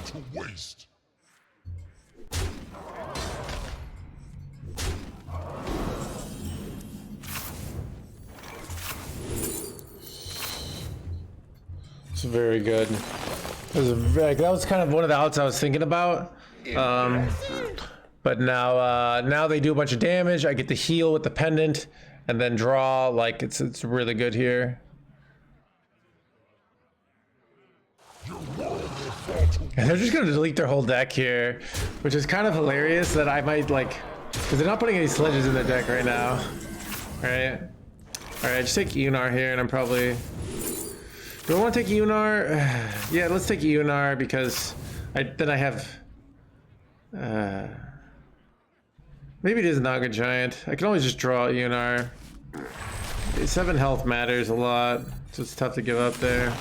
To waste. It's very good. That was kind of one of the outs I was thinking about. But now they do a bunch of damage. I get to heal with the pendant and then draw. Like it's really good here. And they're just gonna delete their whole deck here, which is kind of hilarious that I might like, because they're not putting any sledges in their deck right now. Alright, just take Eonar here, and I'm probably... Do I want to take Eonar? Yeah, let's take Eonar because then I have... maybe it is Naga Giant. I can always just draw Eonar. 7 health matters a lot, so it's tough to give up there.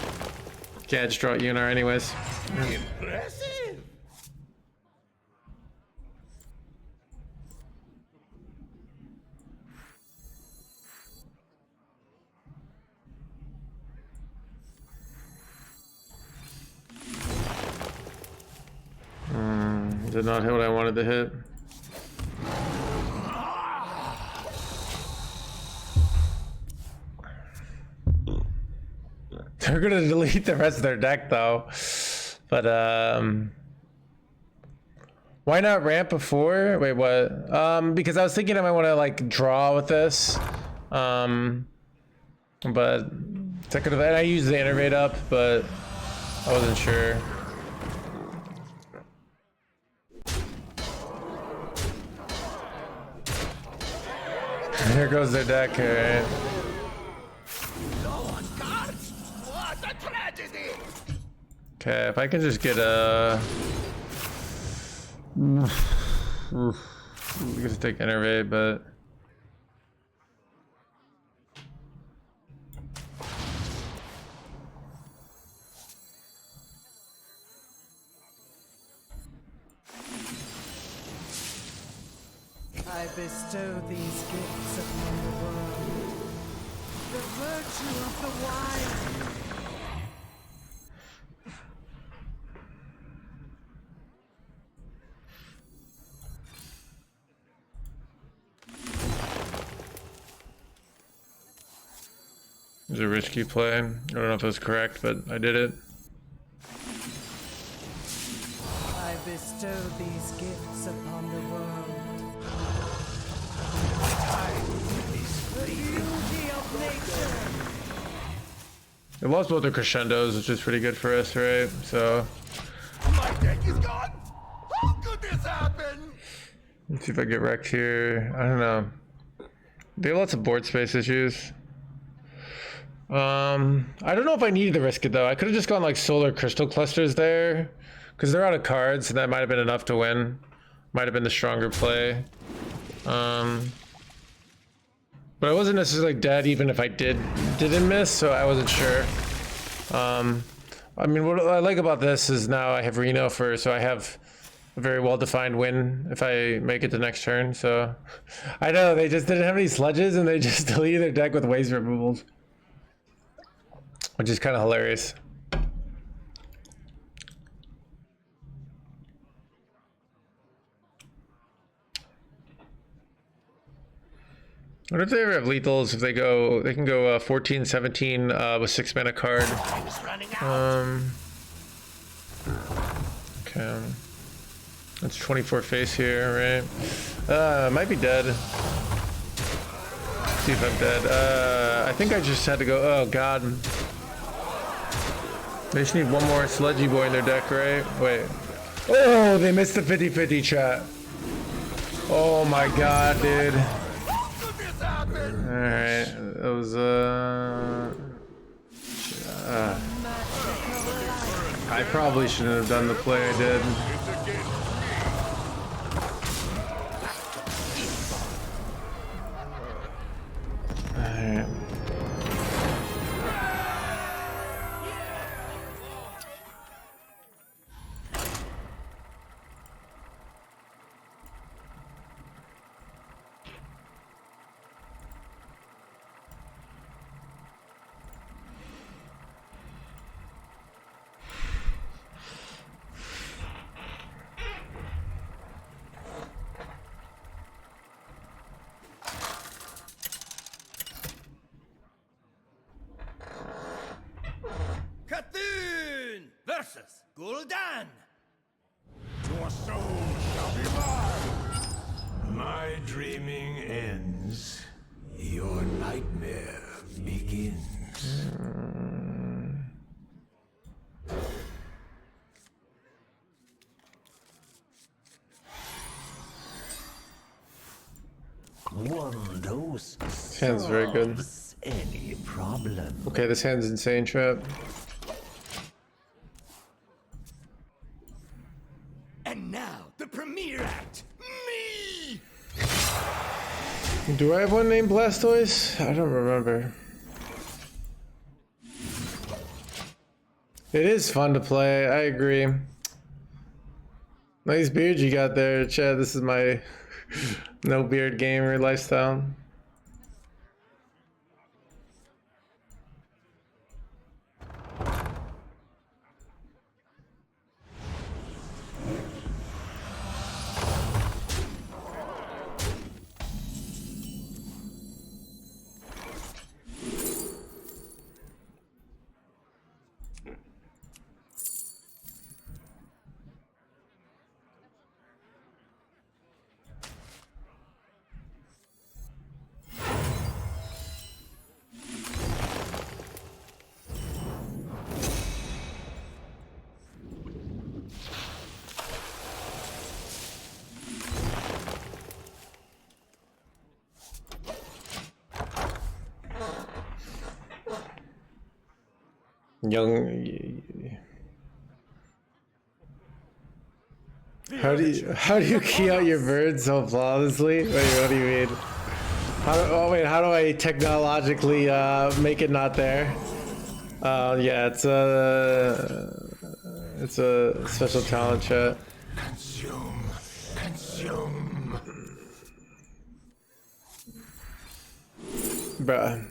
Yeah, just draw Eonar anyways. Impressive. Did not hit what I wanted to hit. They're gonna delete the rest of their deck though. But why not ramp before? Wait, what? Because I was thinking I might want to like draw with this. But that could have, I used the innervate up, but I wasn't sure. Here goes their deck, alright. What a tragedy! Okay, if I can just get a... We can just take innervate, but... I bestow these gifts upon the world. The virtue of the wise. It was a risky play. I don't know if it was correct, but I did it. I bestow these gifts upon the world. The beauty of nature. They lost both their crescendos, which is pretty good for us, right? So My deck is gone. How could this happen? let's see if I get wrecked here. I don't know. They have lots of board space issues. I don't know if I needed to risk it though. I could have just gone like solar crystal clusters there, because they're out of cards, and that might have been enough to win. Might have been the stronger play. But I wasn't necessarily dead even if I didn't miss, so I wasn't sure. I mean, what I like about this is now I have Reno so I have a very well-defined win if I make it to next turn. So I know they just didn't have any sludges and they just deleted their deck with waste removals, which is kind of hilarious. What if they ever have lethals? If they can go 14, 17 with 6 mana card. Okay. That's 24 face here, right? Might be dead. Let's see if I'm dead. I think I just had to go. Oh god. They just need one more sludgy boy in their deck, right? Wait. Oh, they missed the 50-50 chat. Oh my god, dude. Alright, that was I probably shouldn't have done the play I did. Alright. Versus Gul'dan. Your soul shall be mine. My dreaming ends. Your nightmare begins. One dose This hand's very good. any problem. Okay, this hand's insane, trap. And now, the premiere act. Me! Do I have one named Blastoise? I don't remember. It is fun to play, I agree. Nice beard you got there, Chad. This is my no beard gamer lifestyle. How do you key out your bird so flawlessly? Wait, what do you mean? How do I technologically make it not there? Yeah, it's a special talent, chat. Consume. Bruh.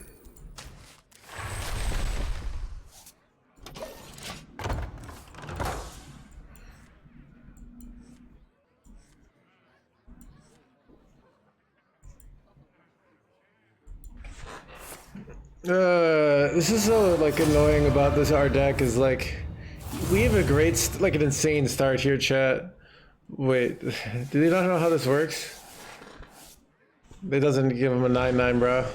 This is so like annoying about this our deck is like we have a great like an insane start here, chat. Wait, do they not know how this works? It doesn't give him a 9/9, bro.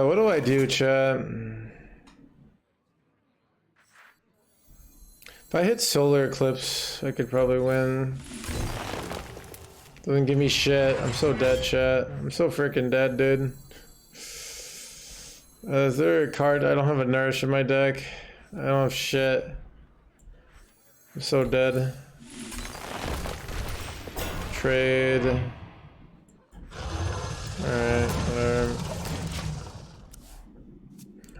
What do I do, chat? If I hit Solar Eclipse, I could probably win. Doesn't give me shit. I'm so dead, chat. I'm so freaking dead, dude. Is there a card? I don't have a Nourish in my deck. I don't have shit. I'm so dead. trade. Alright, whatever.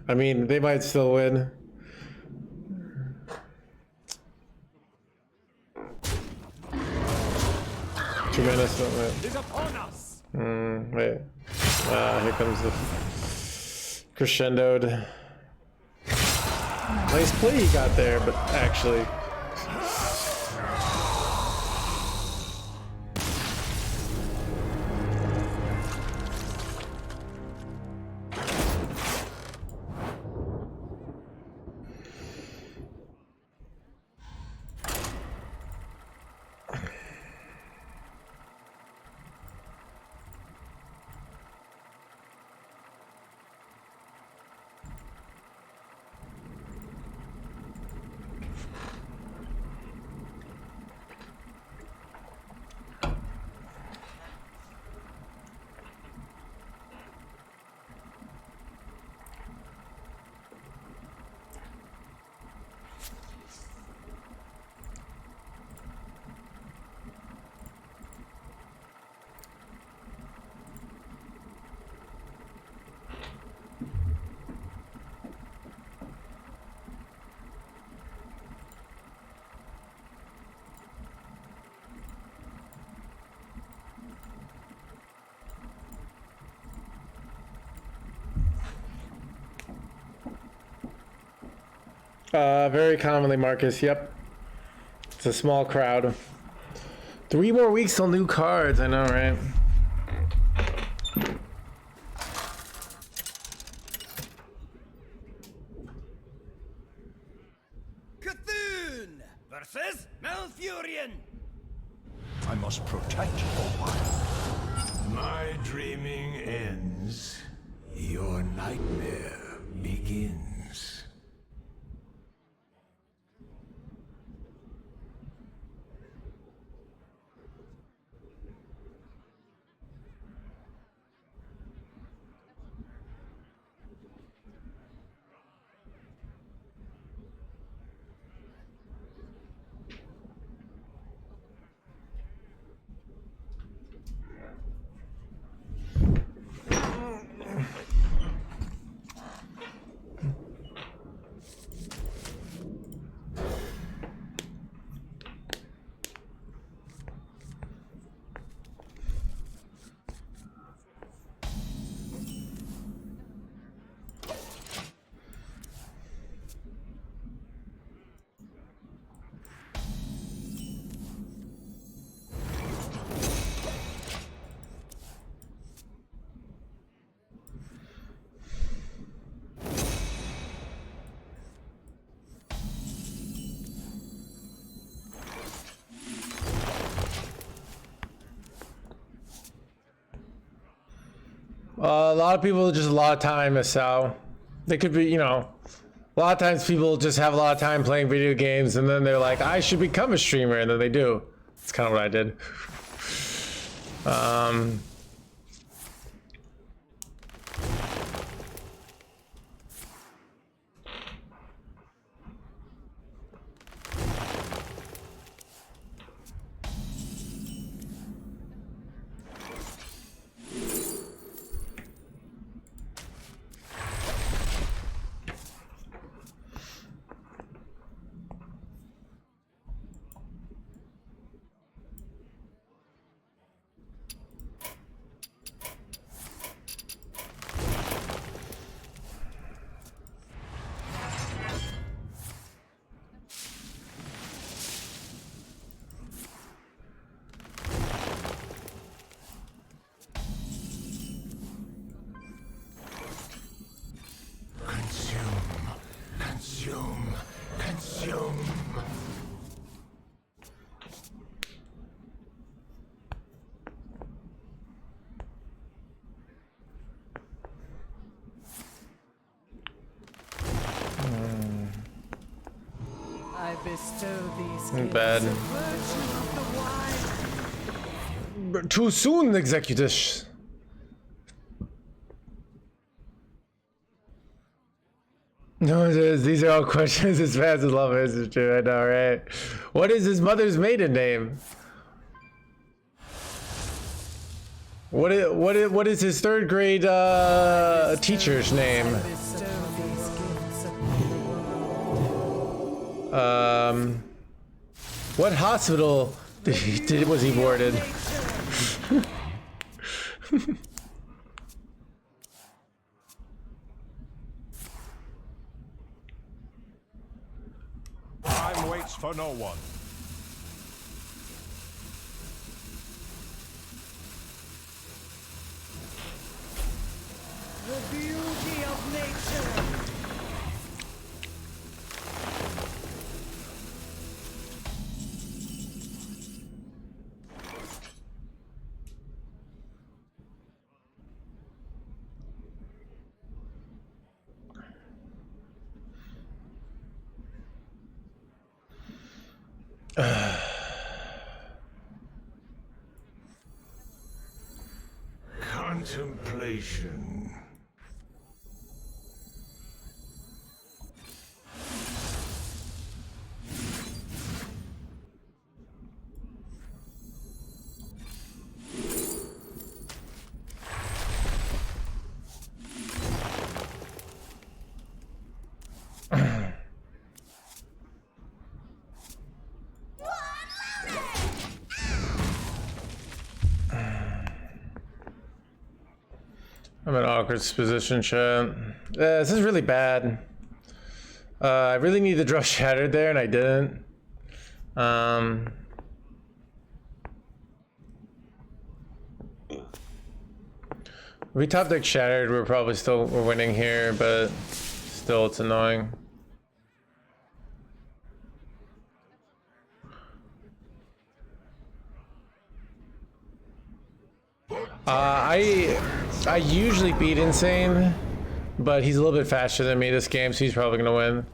I mean, they might still win. Tremendous, wait. Wait. Here comes the crescendoed. Nice play you got there, but actually. Very commonly, Marcus. Yep. It's a small crowd. 3 more weeks till new cards. I know, right? Cthulhu versus Malfurion. I must protect Owen. My dreaming ends. Your nightmare begins. A lot of people just a lot of time, so they could be, you know, a lot of times people just have a lot of time playing video games and then they're like, I should become a streamer, and then they do. That's kind of what I did. Consume. I bestow these gifts Bad. of virtue of the wise. Too soon, Executus. No, it is. These are all questions his fans would love answers to. I know, right? What is his mother's maiden name? What is his third grade teacher's name? Bestow these gifts upon the world. What hospital was he boarded? Time waits for no one. The beauty of nature. Contemplation. I'm in an awkward position, chat. This is really bad. I really need to draw Shattered there, and I didn't. If we top deck Shattered, we're probably still winning here, but still, it's annoying. I usually beat Insane, but he's a little bit faster than me this game, so he's probably gonna win.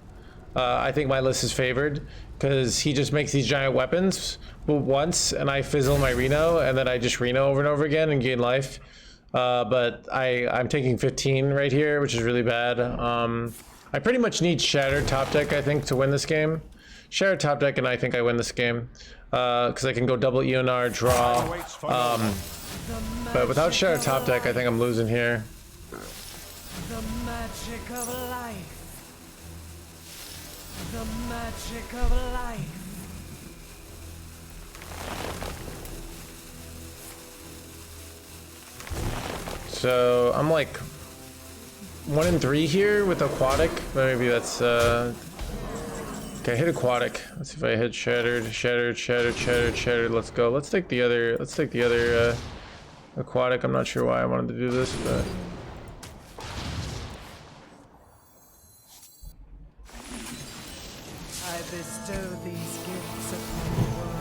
I think my list is favored because he just makes these giant weapons once, and I fizzle my Reno, and then I just Reno over and over again and gain life. But I'm taking 15 right here, which is really bad. I pretty much need Shattered top deck, I think, to win this game. Shattered top deck, and I think I win this game because I can go double EONR, draw. But without Shattered top deck, I think I'm losing here. The magic of life. The magic of life. So I'm like 1 in 3 here with aquatic. Maybe that's okay. Hit aquatic. Let's see if I hit shattered. Let's go. Let's take the other aquatic. I'm not sure why I wanted to do this, but I bestow these gifts upon the world.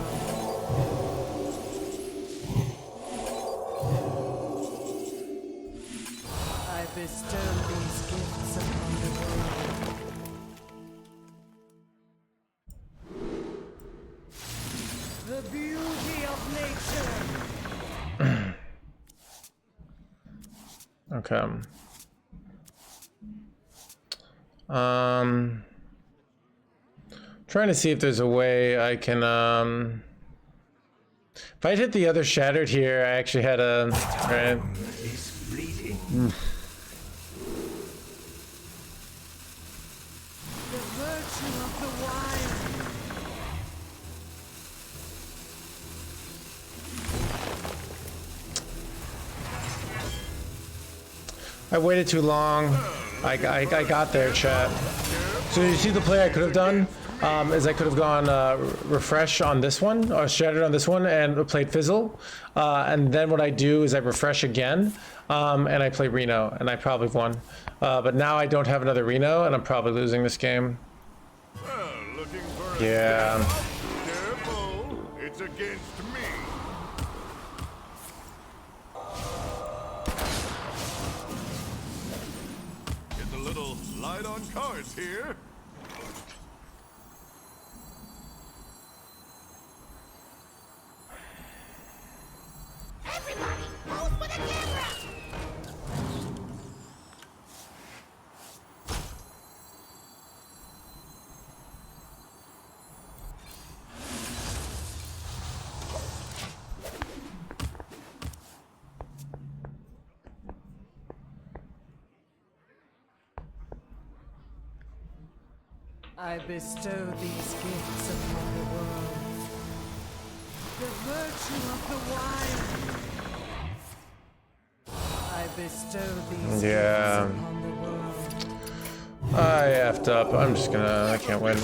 I bestow these gifts upon the world. The beauty of nature. okay. Trying to see if there's a way I can if I hit the other shattered here, I actually had a right. Is fleeting. The virtue of the wild. I waited too long. I got there, chat. So you see the play I could have done is I could have gone refresh on this one or shattered on this one and played fizzle, and then what I do is I refresh again and I play Reno and I probably won. But now I don't have another Reno and I'm probably losing this game. Looking for Yeah. Careful, it's against me. Get a little light on cards here. Everybody, pose for the camera! I bestow these gifts upon the world. The virtue of the wild. I bestow these Yeah. gifts upon the world. I effed up. I'm just gonna. I can't win.